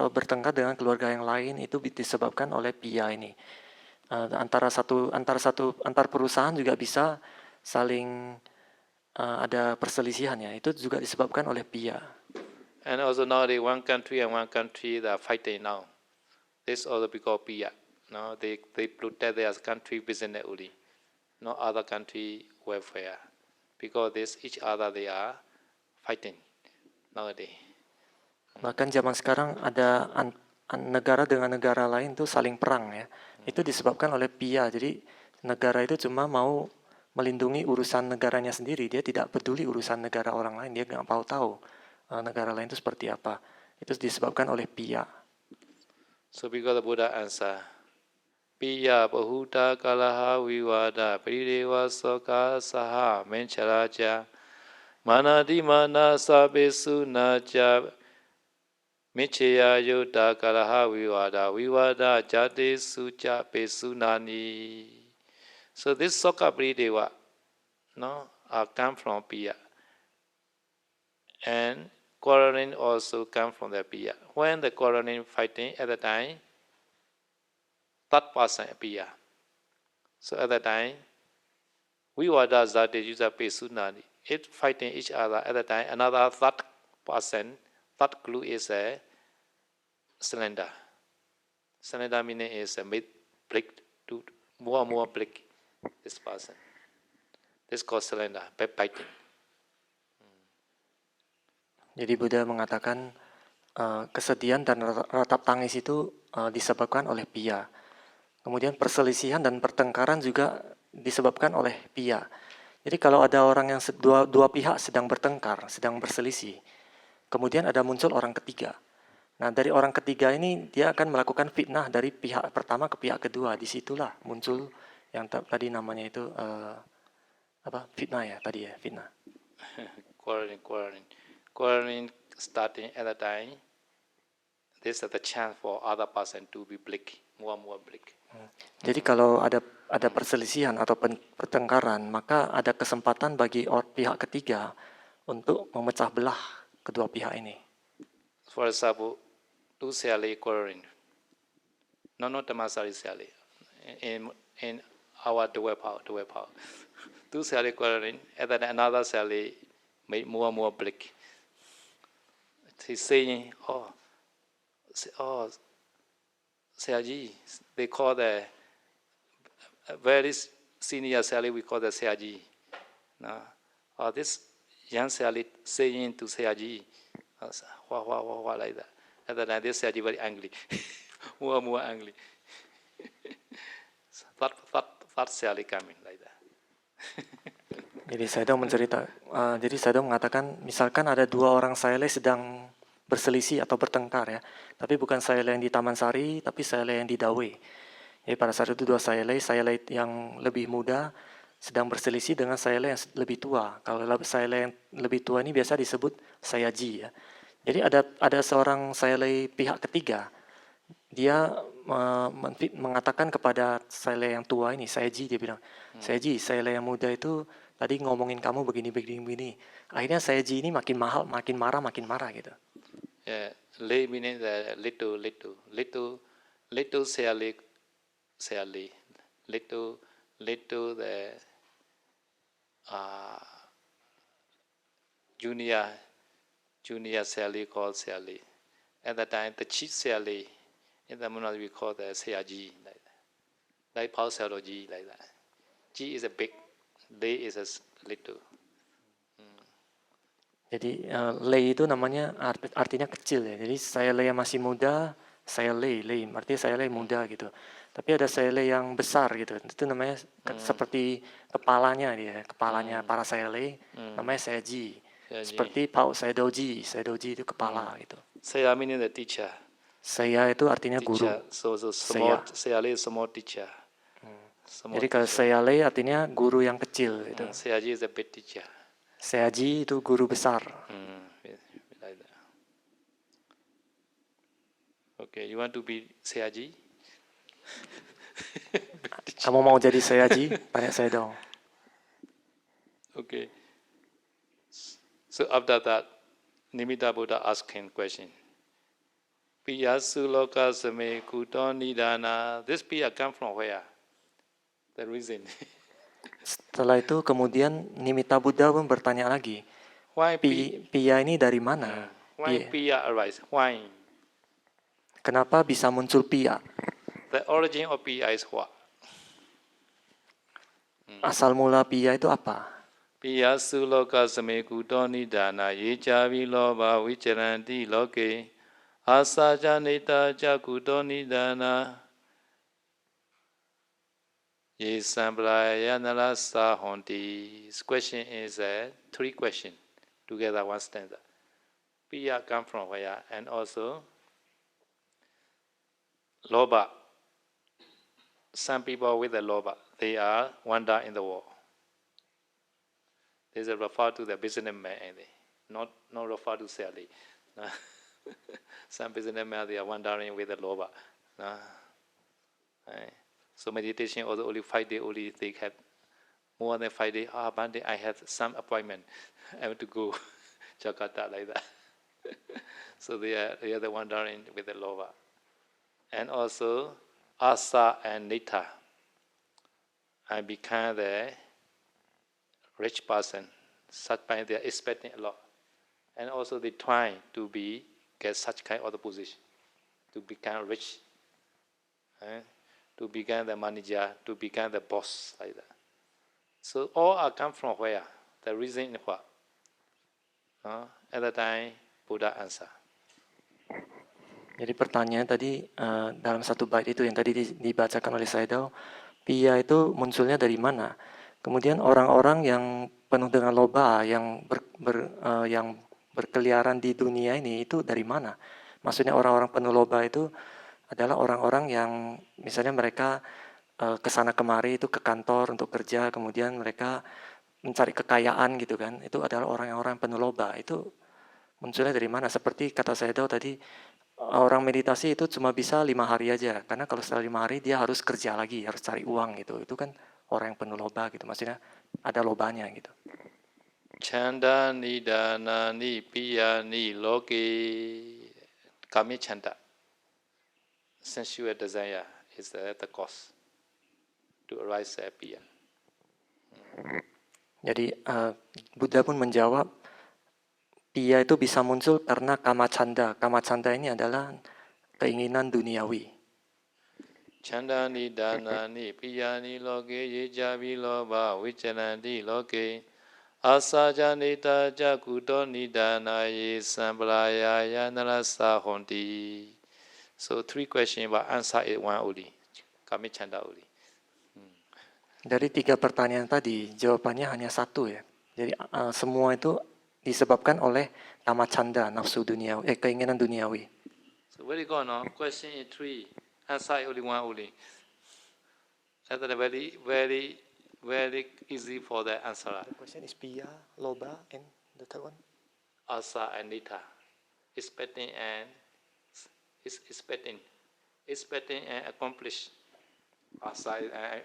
bertengkar dengan keluarga yang lain itu disebabkan oleh piya ini. Antar perusahaan juga bisa saling ada perselisihan ya. Itu juga disebabkan oleh piya.
And also nowadays one country they are fighting now. This also because piya. No, they protect their country business only, not other country welfare. Because this each other they are fighting nowadays.
Bahkan zaman sekarang ada negara dengan negara lain tuh saling perang ya. Itu disebabkan oleh piya. Jadi negara itu cuma mau melindungi urusan negaranya sendiri. Dia tidak peduli urusan negara orang lain. Dia nggak mau tahu negara lain itu seperti apa. Itu disebabkan oleh piya.
So because the Buddha answer, piya bahuta kalaha viwada paridewa soka saha mencharaja manadi mana sabesu naja michaya yota kalaha viwada jate suja pesunani. So this soka paridewa come from piya. And quarreling also come from the piya. When the quarreling fighting at the time, third person appear. So at that time, Vivada Zati Yuja Pesunani. It fighting each other at the time. Another third person, third clue is a cylinder. Cylinder meaning is a made break to more break this person. This called cylinder, fighting.
Jadi Buddha mengatakan kesedihan dan ratap tangis itu disebabkan oleh piya. Kemudian perselisihan dan pertengkaran juga disebabkan oleh piya. Jadi kalau ada orang yang dua pihak sedang bertengkar, sedang berselisih, kemudian ada muncul orang ketiga. Nah dari orang ketiga ini dia akan melakukan fitnah dari pihak pertama ke pihak kedua. Disitulah muncul yang tadi namanya itu fitnah ya tadi ya fitnah.
Quarreling starting at the time. This is the chance for other person to be break, more break.
Jadi kalau ada perselisihan atau pertengkaran, maka ada kesempatan bagi pihak ketiga untuk memecah belah kedua pihak ini.
For example, tu siali quarreling. No tamasari siali. In our dua power. Tu siali quarreling, and then another siali made more and more blick. He's saying, Siaji, they call the very senior Siali, we call the Siaji. This young Siali saying to Siaji, like that. And then this Siaji very angry, more and more angry. That Siali coming like that.
Jadi Sayadaw mengatakan, misalkan ada dua orang Sayalay sedang berselisih atau bertengkar ya, tapi bukan Sayalay yang di Taman Sari, tapi Sayalay yang di Dawe. Jadi pada saat itu dua Sayalay yang lebih muda sedang berselisih dengan Sayalay yang lebih tua. Kalau Sayalay yang lebih tua ini biasa disebut Sayaji ya. Jadi ada seorang Sayalay pihak ketiga, dia mengatakan kepada Sayalay yang tua ini, Sayaji, dia bilang, Sayaji, Sayalay yang muda itu tadi ngomongin kamu begini. Akhirnya Sayaji ini makin marah gitu.
Yeah, lay meaning the little Sayali, little the junior Sayali called Sayali. At that time, the chief Sayali in the Munaz we call the Sayaji, like Paul Sayaloji, like that. Ji is a big, Lay is a little.
Jadi lay itu namanya artinya kecil ya. Jadi Sayalay yang masih muda, Sayalay, artinya Sayalay muda gitu. Tapi ada Sayalay yang besar gitu. Itu namanya seperti kepalanya para Sayalay, namanya Sayaji. Seperti Pau Sayadawji itu kepala gitu.
Saya meaning the teacher.
Saya itu artinya guru.
So Sayalay is small teacher.
Jadi kalau Sayalay artinya guru yang kecil gitu.
Sayaji is a big teacher.
Sayaji itu guru besar.
Like that. Okay, you want to be Sayaji?
Kamu mau jadi Sayaji? Tanya saya dong.
Okay. So after that, Nimitta Buddha asked him question. Piya suloka same kuto nidana. This piya come from where? The reason.
Setelah itu kemudian Nimitta Buddha pun bertanya lagi, piya ini dari mana?
Why piya arise? Why?
Kenapa bisa muncul piya?
The origin of piya is what?
Asal mula piya itu apa?
Piya suloka same kuto nidana yejavi loba vicharanti loke asaja nita jakuto nidana Yes, Samplayanala Honti. This question is three questions together, one stanza. Piya come from where? And also, Loba. Some people with the Loba, they are wander in the world. This is referred to the businessman, not referred to Sally. Some businessmen, they are wandering with the Loba. So meditation also only 5 days only they have more than 5 days. One day I have some appointment. I have to go Jakarta like that. So they are the wandering with the lover. And also Asa and Nita. I become the rich person. Such time they are expecting a lot. And also they try to get such kind of position, to become rich. To become the manager, to become the boss, like that. So all are come from where? The reason in what? At the time, Buddha answer.
Jadi pertanyaan tadi dalam satu bait itu yang tadi dibacakan oleh Sayadaw, piya itu munculnya dari mana? Kemudian orang-orang yang penuh dengan loba, yang berkeliaran di dunia ini itu dari mana? Maksudnya orang-orang penuh loba itu adalah orang-orang yang misalnya mereka kesana kemari itu ke kantor untuk kerja, kemudian mereka mencari kekayaan gitu kan. Itu adalah orang-orang penuh loba. Itu munculnya dari mana? Seperti kata Sayadaw tadi, orang meditasi itu cuma bisa 5 hari aja. Karena kalau setelah 5 hari dia harus kerja lagi, harus cari uang gitu. Itu kan orang yang penuh loba gitu. Maksudnya ada lobanya gitu.
Chanda nidana ni piya ni loke. Kami chanda. Sensual desire is the cause to arise piya.
Jadi Buddha pun menjawab, piya itu bisa muncul karena kama canda. Kama canda ini adalah keinginan duniawi.
Chanda ni dana ni piya ni loke ye jabi loba vichalanti loke asaja nita jakuto ni dana ye sambalaya ya narasa honti. So 3 questions, but answer is 1 only. Kami chanda only.
Dari 3 pertanyaan tadi, jawabannya hanya 1 ya. Jadi semua itu disebabkan oleh kama canda, nafsu duniawi, keinginan duniawi.
So very good, no? Question is 3, answer is only 1 only. That's very easy for the answer.
The question is piya, loba, and the third one?
Asa and nita. Expecting and accomplish. Asa,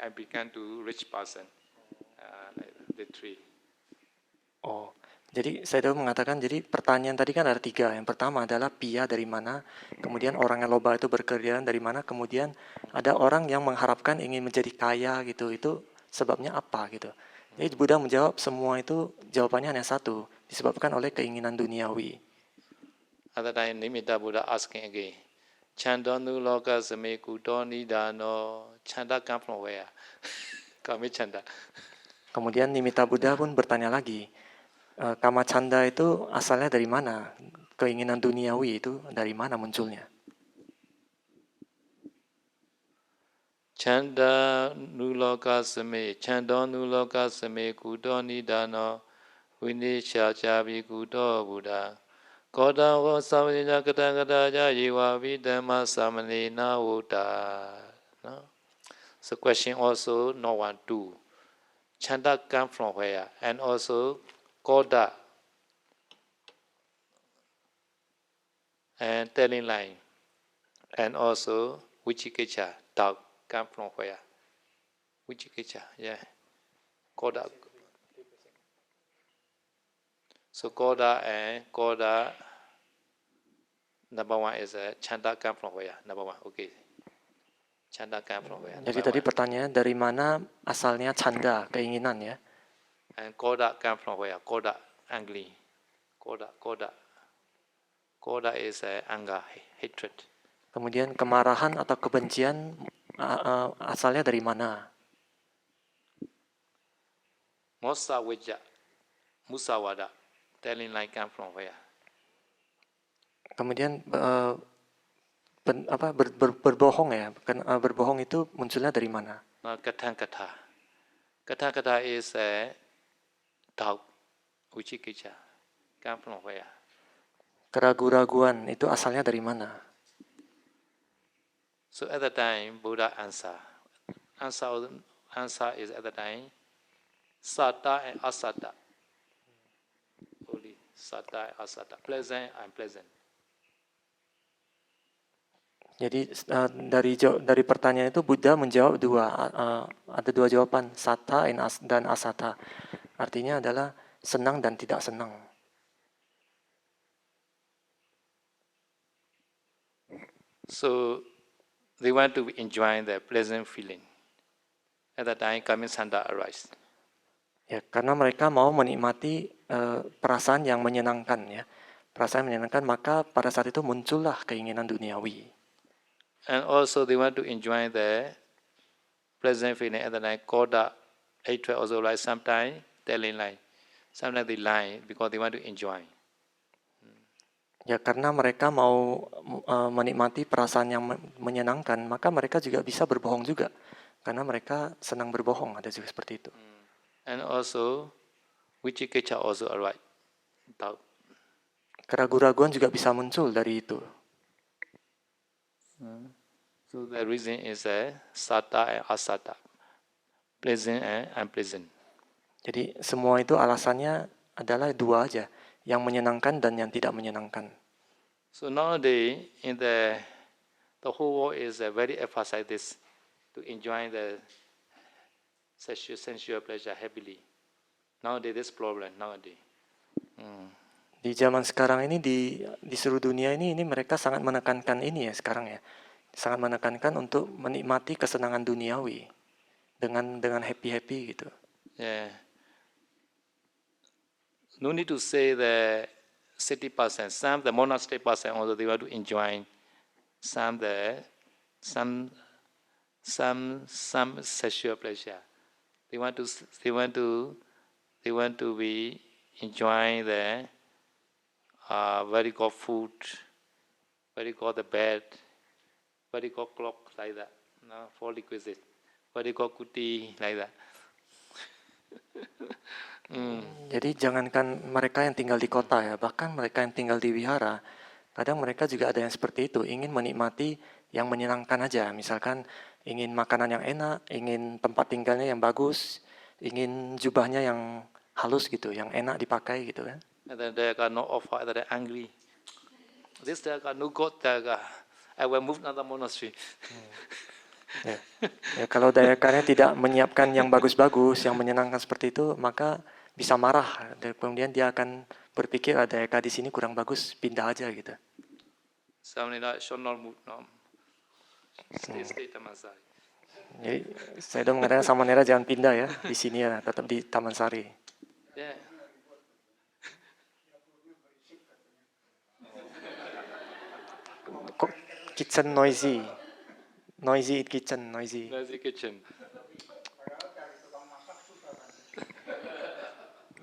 I began to reach person. Like the 3.
Oh, jadi saya dulu mengatakan, jadi pertanyaan tadi kan ada 3. Yang pertama adalah piya dari mana, kemudian orang yang loba itu berkerjaan dari mana, kemudian ada orang yang mengharapkan ingin menjadi kaya gitu, itu sebabnya apa gitu. Jadi Buddha menjawab semua itu jawabannya hanya 1, disebabkan oleh keinginan duniawi.
At that time, Nimitta Buddha asking again, Chandanu loka same kuto nidano. Chanda come from where? Kami chanda.
Kemudian Nimitta Buddha pun bertanya lagi, kama canda itu asalnya dari mana? Keinginan duniawi itu dari mana munculnya?
Chanda nuloka same kuto nidano. Vinisha chabi kuto Buddha. Koda wa samanya kata ja yewa vidama samane na uta. No? So question also no 1, 2. Chanda come from where? And also Koda and telling line. And also Vichikecha, doubt come from where? Vichikecha, yeah. Koda. So Koda number 1 is Chanda come from where? Number 1, okay. Chanda come from where?
Jadi tadi pertanyaan dari mana asalnya canda, keinginan ya.
And Koda come from where? Koda, angry. Koda is anger, hatred.
Kemudian kemarahan atau kebencian asalnya dari mana?
Mosa wija, musawada, telling line come from where?
Kemudian berbohong ya. Berbohong itu munculnya dari mana?
Katha. Katha is doubt, vichikecha, come from where?
Keraguan-raguan itu asalnya dari mana?
So at the time, Buddha answer is at the time, Satta and Asatta. Only Satta and Asatta, pleasant and unpleasant.
Jadi dari pertanyaan itu Buddha menjawab ada 2 jawaban, satta dan asatta. Artinya adalah senang dan tidak senang.
So they want to enjoy the pleasant feeling. At that time, kami sanda arise.
Ya, karena mereka mau menikmati perasaan yang menyenangkan ya. Perasaan yang menyenangkan, maka pada saat itu muncullah keinginan duniawi.
And also they want to enjoy the pleasant feeling at the night. Koda, hatred also like sometimes telling lie. Sometimes they lie because they want to enjoy.
Ya, karena mereka mau menikmati perasaan yang menyenangkan, maka mereka juga bisa berbohong juga. Karena mereka senang berbohong, ada juga seperti itu.
And also, vichikecha also alright. Doubt.
Keraguan-raguan juga bisa muncul dari itu.
So the reason is satta and asatta, pleasant and unpleasant. Jadi
semua itu alasannya adalah 2 aja, yang menyenangkan dan yang tidak menyenangkan.
So nowadays in the whole world is very emphasize this to enjoy the sensual pleasure happily. Nowadays, this problem nowadays.
Di zaman sekarang ini di seluruh dunia ini mereka sangat menekankan ini ya sekarang ya. Sangat menekankan untuk menikmati kesenangan duniawi dengan happy-happy gitu.
Yeah. No need to say the city person. Some the monastery person also they want to enjoy some sexual pleasure. They want to be enjoying the very good food, very good the bed, very good clock like that. No, for requisite, very good kuti like that.
Jadi jangankan mereka yang tinggal di kota ya, bahkan mereka yang tinggal di wihara, kadang mereka juga ada yang seperti itu, ingin menikmati yang menyenangkan aja. Misalkan ingin makanan yang enak, ingin tempat tinggalnya yang bagus, ingin jubahnya yang halus gitu, yang enak dipakai gitu kan.
And then they got no offer, and they're angry. This they got no God, I will move another monastery.
Ya, kalau dayakannya tidak menyiapkan yang bagus-bagus, yang menyenangkan seperti itu, maka bisa marah. Dan kemudian dia akan berpikir ada dayaka di sini kurang bagus, pindah aja gitu.
Somebody like should not move now. Stay Taman Sari.
Jadi saya udah mengatakan sama Nera jangan pindah ya, di sini ya, tetap di Taman Sari.
Yeah.
Kok kitchen noisy kitchen noisy.
Noisy kitchen.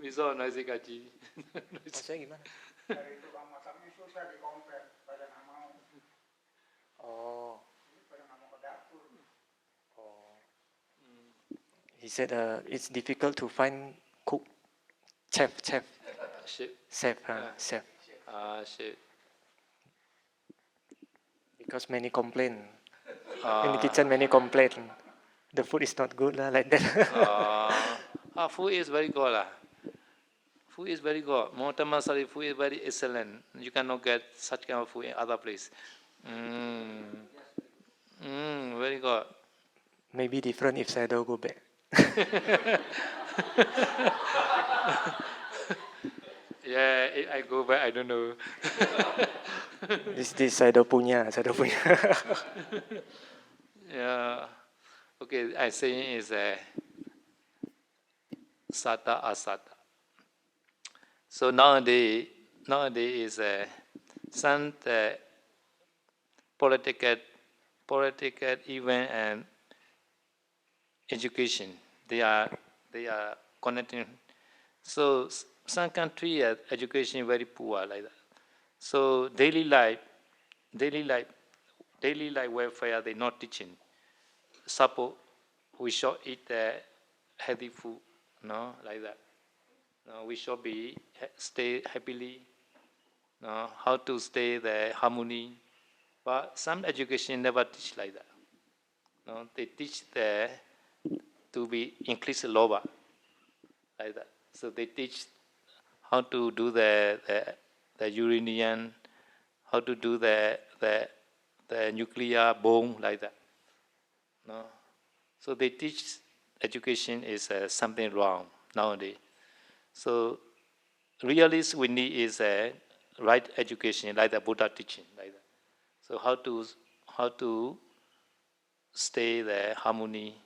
We saw noisy kaji.
Maksudnya gimana?
Dari tukang masaknya susah dikompet, pada nggak mau.
Oh.
Pada nggak mau ke dapur.
He said it's difficult to find cook, chef,
Shit.
chef.
Shit.
Because many complain. In the kitchen, many complain. The food is not good lah, like that.
Food is very good lah. Food is very good. Taman Sari food is very excellent. You cannot get such kind of food in other place. Very good.
Maybe different if saya don't go back.
Yeah, if I go back, I don't know.
This saya don't punya.
Yeah. Okay, I saying is sata asata. So nowadays is some political event and education. They are connecting. So some country education very poor like that. So daily life welfare they not teaching. Suppose we should eat healthy food, no, like that. No, we should stay happily. No, how to stay the harmony. But some education never teach like that. No, they teach to be increase lower, like that. So they teach how to do the uranium, how to do the nuclear bomb, like that. No, so they teach education is something wrong nowadays. So really we need is a right education, like the Buddha teaching, like that. So how to stay the harmony,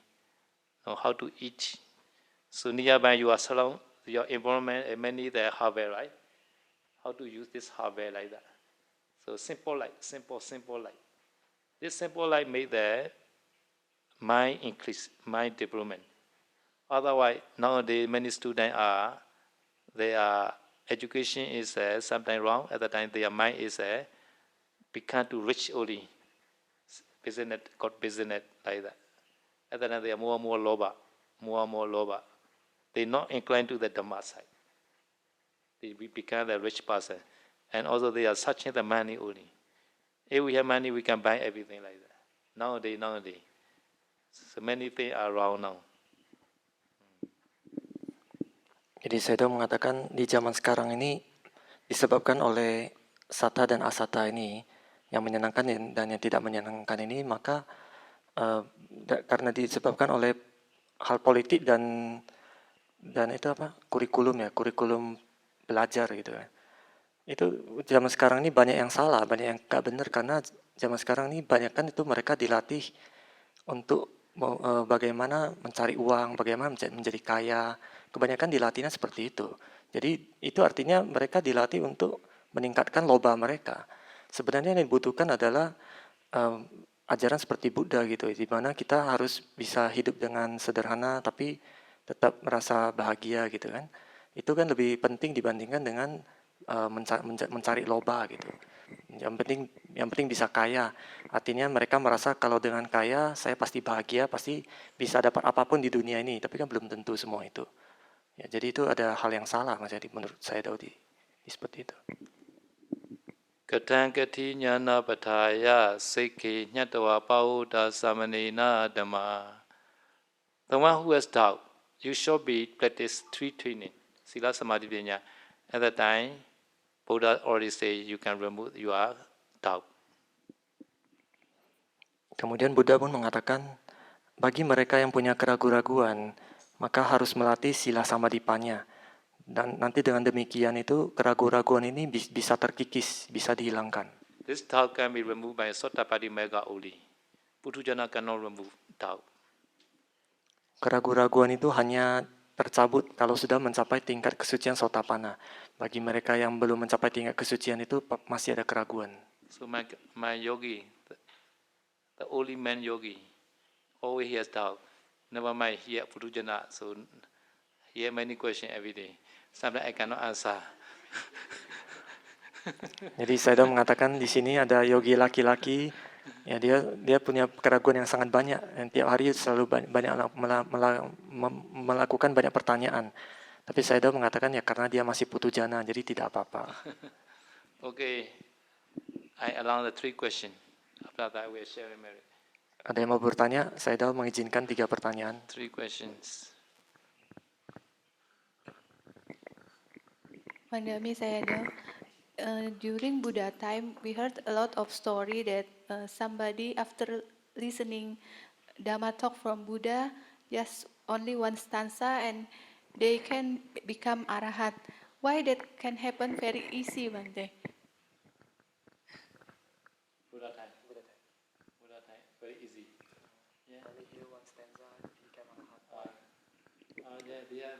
how to eat. So nearby you are surround your environment and many the hardware, right? How to use this hardware like that. So simple life. This simple life make the mind increase, mind development. Otherwise, nowadays many students their education is sometimes wrong. At the time, their mind is become too rich only. Business like that. At the time, they are more and more loba. They not inclined to the Dhamma side. They become a rich person, and also they are searching the money only. If we have money, we can buy everything like that. Nowadays, so many things are wrong now.
Jadi saya mengatakan di zaman sekarang ini disebabkan oleh sata dan asata ini yang menyenangkan dan yang tidak menyenangkan ini, maka karena disebabkan oleh hal politik dan dan itu apa, kurikulum belajar gitu kan. Itu zaman sekarang ini banyak yang salah, banyak yang nggak benar, karena zaman sekarang ini banyak kan itu mereka dilatih untuk bagaimana mencari uang, bagaimana menjadi kaya. Kebanyakan dilatihnya seperti itu. Jadi itu artinya mereka dilatih untuk meningkatkan loba mereka. Sebenarnya yang dibutuhkan adalah em, ajaran seperti Buddha gitu, di mana kita harus bisa hidup dengan sederhana tapi tetap merasa bahagia gitu kan. Itu kan lebih penting dibandingkan dengan mencari loba gitu. Yang penting bisa kaya. Artinya mereka merasa kalau dengan kaya saya pasti bahagia, pasti bisa dapat apapun di dunia ini. Tapi kan belum tentu semua itu. Ya, jadi itu ada hal yang salah Mas Yadi menurut saya Daudi. Seperti itu.
Katangkati nyana pataya seke nyatawa pauda samanena dhamma. The one who has doubt, you should be practice 3 training. Sila Samadhi Pinya. At that time, Buddha already say you can remove your doubt.
Kemudian Buddha pun mengatakan, bagi mereka yang punya keraguan-raguan, maka harus melatih sila samadhipanya. Dan nanti dengan demikian itu keraguan-raguan ini bisa terkikis, bisa dihilangkan.
This doubt can be removed by Sotapaddi Mega only. Puthujana cannot remove doubt.
Keraguan-raguan itu hanya tercabut kalau sudah mencapai tingkat kesucian Sotapanna. Bagi mereka yang belum mencapai tingkat kesucian itu masih ada keraguan.
So my yogi, the only man yogi, always he has doubt. Never mind, he has Puthujana, so he has many questions every day. Sometimes I cannot answer.
Jadi saya mengatakan di sini ada yogi laki-laki, ya dia punya keraguan yang sangat banyak, dan tiap hari selalu banyak melakukan banyak pertanyaan. Tapi saya mengatakan ya karena dia masih putujana, jadi tidak apa-apa.
Okay, I allow the 3 questions. After that, we are sharing merit.
Ada yang mau bertanya? Saya mengizinkan 3 pertanyaan.
3 questions.
Mandami Sayadaw, during Buddha time, we heard a lot of story that somebody after listening Dhamma talk from Buddha, just only one stanza and they can become arahat. Why that can happen very easy, Bante?
Buddha time, very easy. Yeah.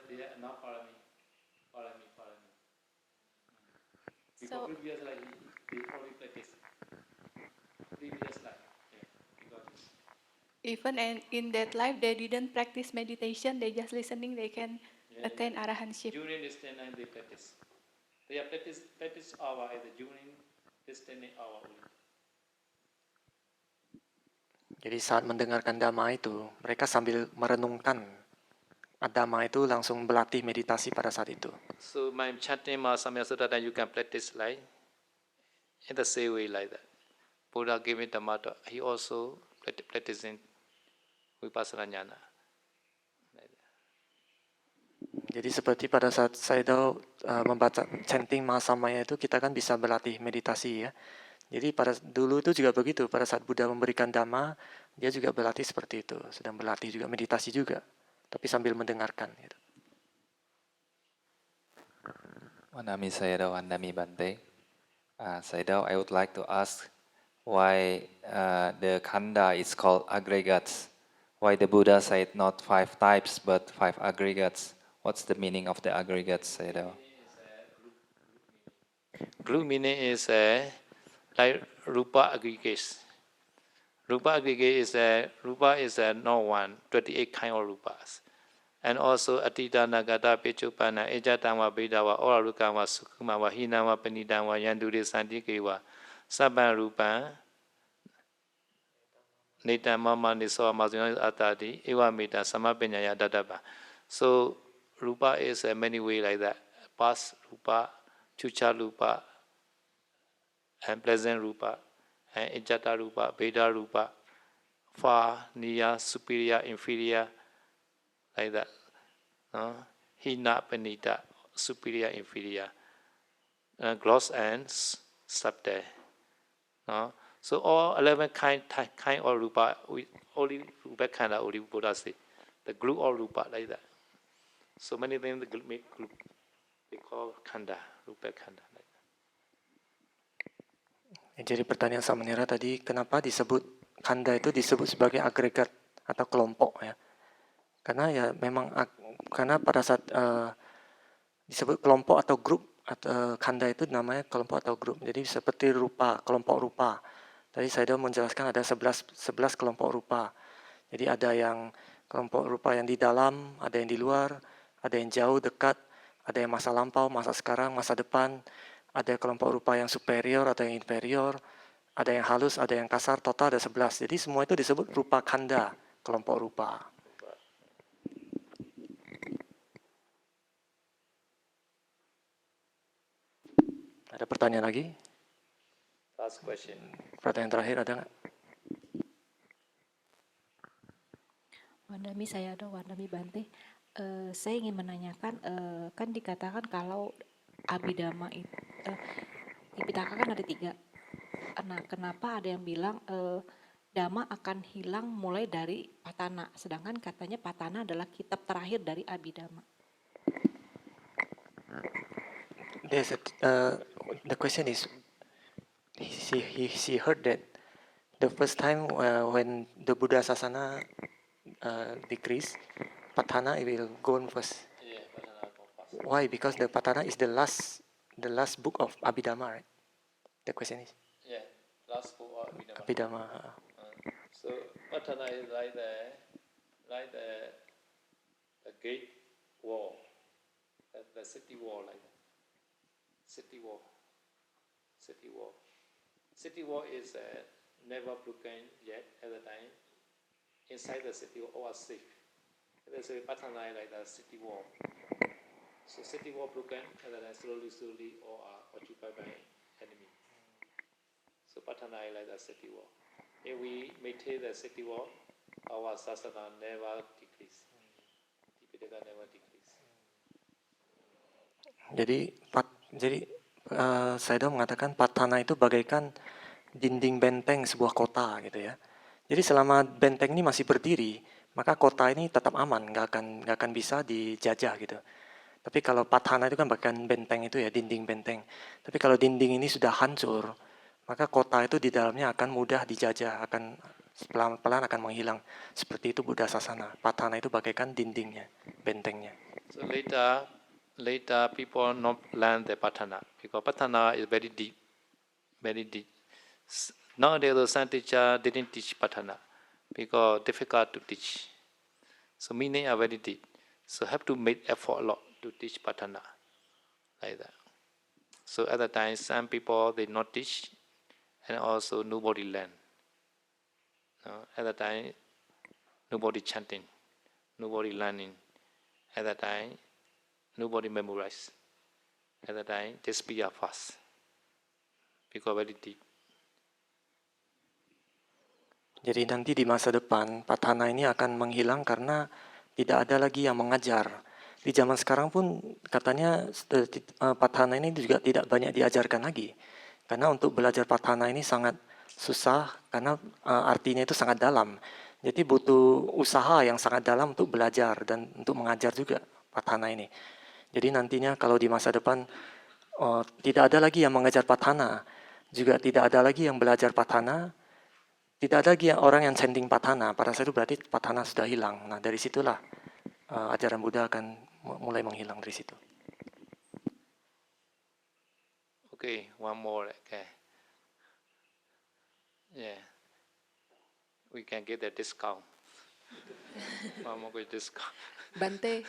They are not follow me. Because previous life, they only practice. Previous life, yeah, because
Even in that life, they didn't practice meditation, they just listening, they can attain arahanship.
during this time they practice. They are practice hour is during this 10 hour only.
Jadi saat mendengarkan Dhamma itu, mereka sambil merenungkan Dhamma itu langsung berlatih meditasi pada saat itu.
So my chanting Mahasamya Sutta that you can practice like in the same way like that. Buddha gave me Dhamma, he also practicing Vipassana Jnana.
Jadi seperti pada saat saya membaca chanting Mahasamaya itu kita kan bisa berlatih meditasi ya. Jadi dulu itu juga begitu, pada saat Buddha memberikan Dhamma, dia juga berlatih seperti itu, sedang berlatih juga meditasi juga, tapi sambil mendengarkan gitu.
Wanami Sayadaw, Wanami Bante. Sayadaw, I would like to ask why the khanda is called aggregates. Why the Buddha said not 5 types but 5 aggregates? What's the meaning of the aggregates, Sayadaw?
Group meaning is like Rupa aggregates. Rupa aggregate is not one, 28 kind of Rupas. And also Atita Nagata Pechupana, Ejatama Bedawa, Orarukama, Sukuma, Hinama, Penidama, Yanduri, Sandikewa, Saban Rupa, Nita Mama Niso Amazon Atadi, Ewa Mita, Samapenya Dadaba. So Rupa is many ways like that. Past Rupa, Chucha Rupa, and pleasant Rupa, and Ejata Rupa, Veda Rupa, far, near, superior, inferior, like that. Hina, Panita, superior, inferior, gross and subtle. So all 11 kind of Rupa, only Rupa kind of only Buddha say. The group of Rupa like that. So many things the group make group. They call khanda, rupa khanda.
Jadi pertanyaan Samanera tadi, kenapa disebut khanda itu disebut sebagai agregat atau kelompok ya? Karena ya memang karena pada saat disebut kelompok atau grup atau khanda itu namanya kelompok atau grup. Jadi seperti rupa, kelompok rupa. Tadi saya sudah menjelaskan ada 11 kelompok rupa. Jadi ada yang kelompok rupa yang di dalam, ada yang di luar, ada yang jauh, dekat, ada yang masa lampau, masa sekarang, masa depan, ada kelompok rupa yang superior atau yang inferior, ada yang halus, ada yang kasar, total ada 11. Jadi semua itu disebut rupa khanda, kelompok rupa. Ada pertanyaan lagi?
Last question.
Pertanyaan terakhir ada nggak?
Wandami, saya ada Wandami Bante. Saya ingin menanyakan, kan dikatakan kalau Abhidhamma itu, Tipitaka kan ada 3. Nah, kenapa ada yang bilang Dhamma akan hilang mulai dari Patana, sedangkan katanya Patana adalah kitab terakhir dari Abhidhamma.
The question is, she heard that the first time when the Buddha Sasana decrease, Patana will go on first.
Yeah, Patana go first.
Why? Because the Patana is the last book of Abhidhamma, right? The question is
Yeah, last book of Abhidhamma.
Abhidhamma.
So Patana is like the gate wall, the city wall, like that. City wall. City wall is never broken yet at the time. Inside the city wall, all are safe. There's a Patana like the city wall. So city wall broken, and then slowly all are occupied by enemy. So Patana is like the city wall. If we maintain the city wall, our sasana never decrease. Tipitaka never decrease.
Jadi Sayadaw mengatakan Patana itu bagaikan dinding benteng sebuah kota gitu ya. Jadi selama benteng ini masih berdiri, maka kota ini tetap aman, nggak akan bisa dijajah gitu. Tapi kalau Patana itu kan bagaikan benteng itu ya, dinding benteng. Tapi kalau dinding ini sudah hancur, maka kota itu di dalamnya akan mudah dijajah, akan pelan-pelan akan menghilang. Seperti itu Buddha Sasana. Patana itu bagaikan dindingnya, bentengnya.
So later people not learn the Patana because Patana is very deep. Nowadays the science teacher didn't teach Patana because difficult to teach. So meaning are very deep. So have to make effort a lot to teach Patana like that. So at the time some people they not teach and also nobody learn. No? At the time nobody chanting, nobody learning. At the time nobody memorize. At the time they speak fast because very deep.
Jadi nanti di masa depan Patana ini akan menghilang karena tidak ada lagi yang mengajar. Di zaman sekarang pun katanya Patana ini juga tidak banyak diajarkan lagi. Karena untuk belajar Patana ini sangat susah karena artinya itu sangat dalam. Jadi butuh usaha yang sangat dalam untuk belajar dan untuk mengajar juga Patana ini. Jadi nantinya kalau di masa depan tidak ada lagi yang mengajar Patana, juga tidak ada lagi yang belajar Patana, tidak ada lagi orang yang chanting Patana. Pada saat itu berarti Patana sudah hilang. Nah dari situlah ajaran Buddha akan mulai menghilang dari situ.
Okay, one more. Okay. Yeah. We can get a discount. One more good discount.
Bante,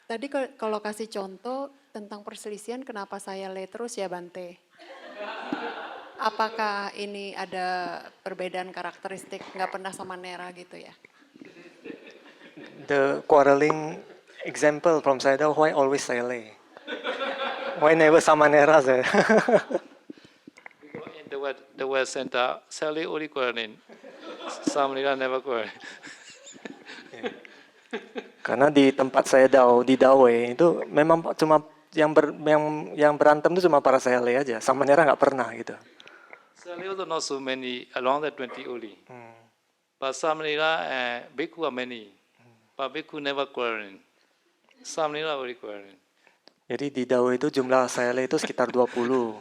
tadi kalau kasih contoh tentang perselisihan, kenapa saya lay terus ya Bante? Apakah ini ada perbedaan karakteristik, nggak pernah sama Nera gitu ya?
The quarreling example from Sayadaw, why always saya lay? Why never sama Nera saya?
Because in the word center, Sally only quarreling. Somebody never quarreling.
Karena di tempat Sayadaw di Dawei itu memang cuma yang berantem itu cuma para saya lay aja, sama Nera nggak pernah gitu.
Sally also not so many, around the 20 only. But Samnila and Bhikkhu are many. But Bhikkhu never quarreling. Samnila requiring.
Jadi di Dao itu jumlah sayale itu sekitar 20.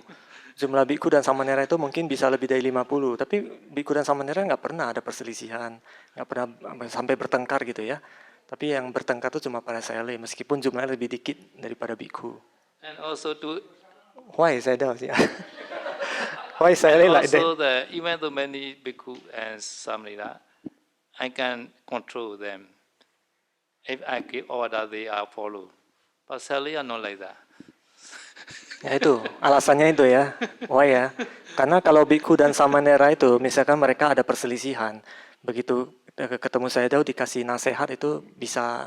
Jumlah biku dan samanera itu mungkin bisa lebih dari 50. Tapi biku dan samanera nggak pernah ada perselisihan, nggak pernah sampai bertengkar gitu ya. Tapi yang bertengkar itu cuma para sayale, meskipun jumlahnya lebih dikit daripada biku.
And also to
Why saya Dao sih? Why sayale like that?
also the even though many bhikkhu and samnila, I can control them. If I give order, they are follow. But Sally are not like that.
Ya itu, alasannya itu ya. Why ya? Karena kalau biku dan samanera itu, misalkan mereka ada perselisihan, begitu ketemu saya Dao dikasih nasihat itu bisa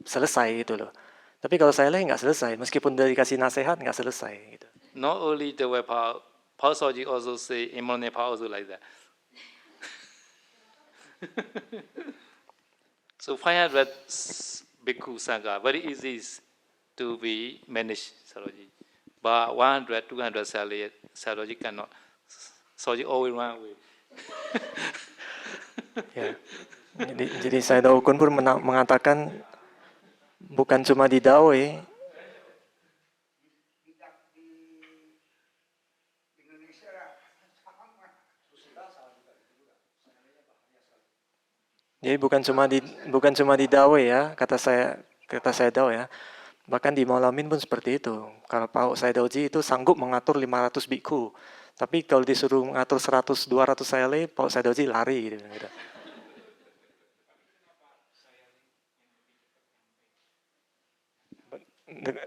selesai gitu loh. Tapi kalau saya nggak selesai, meskipun udah dikasih nasihat nggak selesai gitu.
Not only the way Paul Soji also say, Imam Nepal also like that. So 500 bhikkhu sangha very easy to be managed, Saroji. But 100, 200 Saroji cannot. Saroji always run away.
Ya. Jadi saya Dao Kun pun mengatakan bukan cuma di Dao ya. Jadi bukan cuma di Dao ya, kata saya Dao ya. Bahkan di Maulamin pun seperti itu. Kalau Pak Saya Daoji itu sanggup mengatur 500 biku. Tapi kalau disuruh mengatur 100 200 sayale, Pak Saya Daoji lari gitu.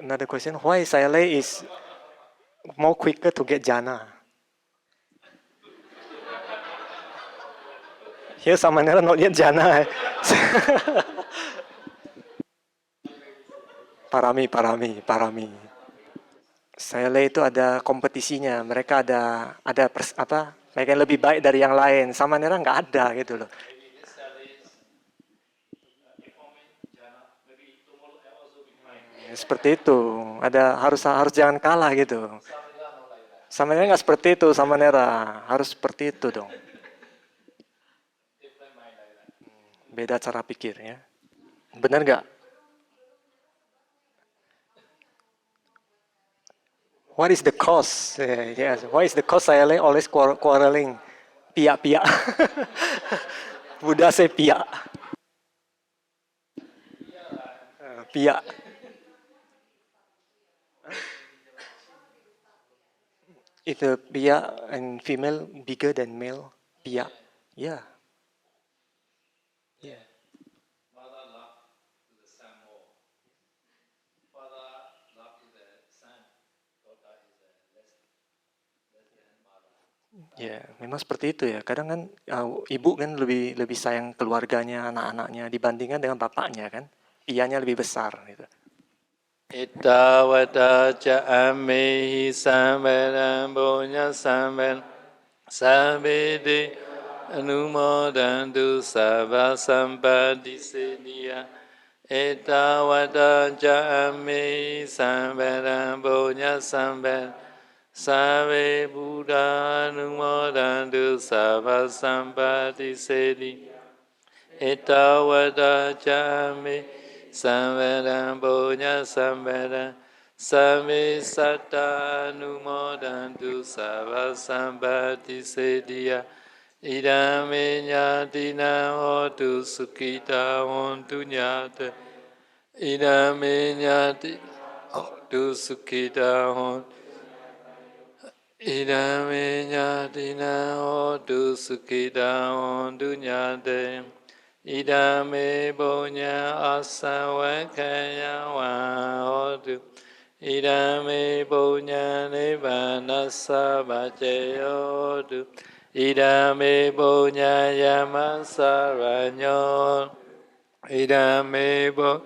Another question, why sayale is more quicker to get jhana? Here Samanera not yet jhana. Parami. Sayale itu ada kompetisinya. Mereka ada mereka yang lebih baik dari yang lain. Samanera nggak ada gitu loh. Seperti itu. Harus jangan kalah gitu. Samanera nggak seperti itu. Samanera harus seperti itu dong. Beda cara pikir ya. Benar nggak? What is the cause? Yes. Why is the cause saya always quarreling? Pihak. Buddha say pihak. Pihak. If the pihak and female bigger than male, pihak. Yeah. Yeah.
Mother love to the son more. Father love to the son. Daughter is less than mother.
Ya, memang seperti itu ya. Kadang kan ibu kan lebih sayang keluarganya, anak-anaknya dibandingkan dengan bapaknya kan. Iyanya lebih besar gitu.
Ita wata cha amehi samberan bonya samben sabede anumodantu sabha sampadi seniya. Ita wata cha amehi samberan bonya samben sabe buddha anumodantu sabha sampadi seniya. Ita wata cha amehi Samvedam Bonya Samvedam Sami Satta Numodantu Sava Sambati Sediya Idame Nyatina Hotu Sukita Hontu Nyata Idame Nyatina Hotu Sukita Hontu Idame Nyatina Hotu Sukita Hontu Nyata Idame bonya asawakaya wahodu. Idame bonya nibbana sabajayodu. Idame bonya yamasaranyo. Idame bonya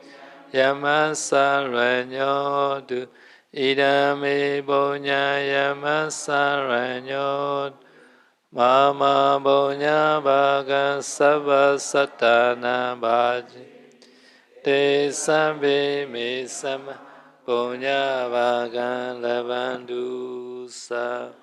yamasaranyodu. Idame bonya yamasaranyodu. Mama bonya baga sabba satana baji te sambe me sama bonya baga lavandusa.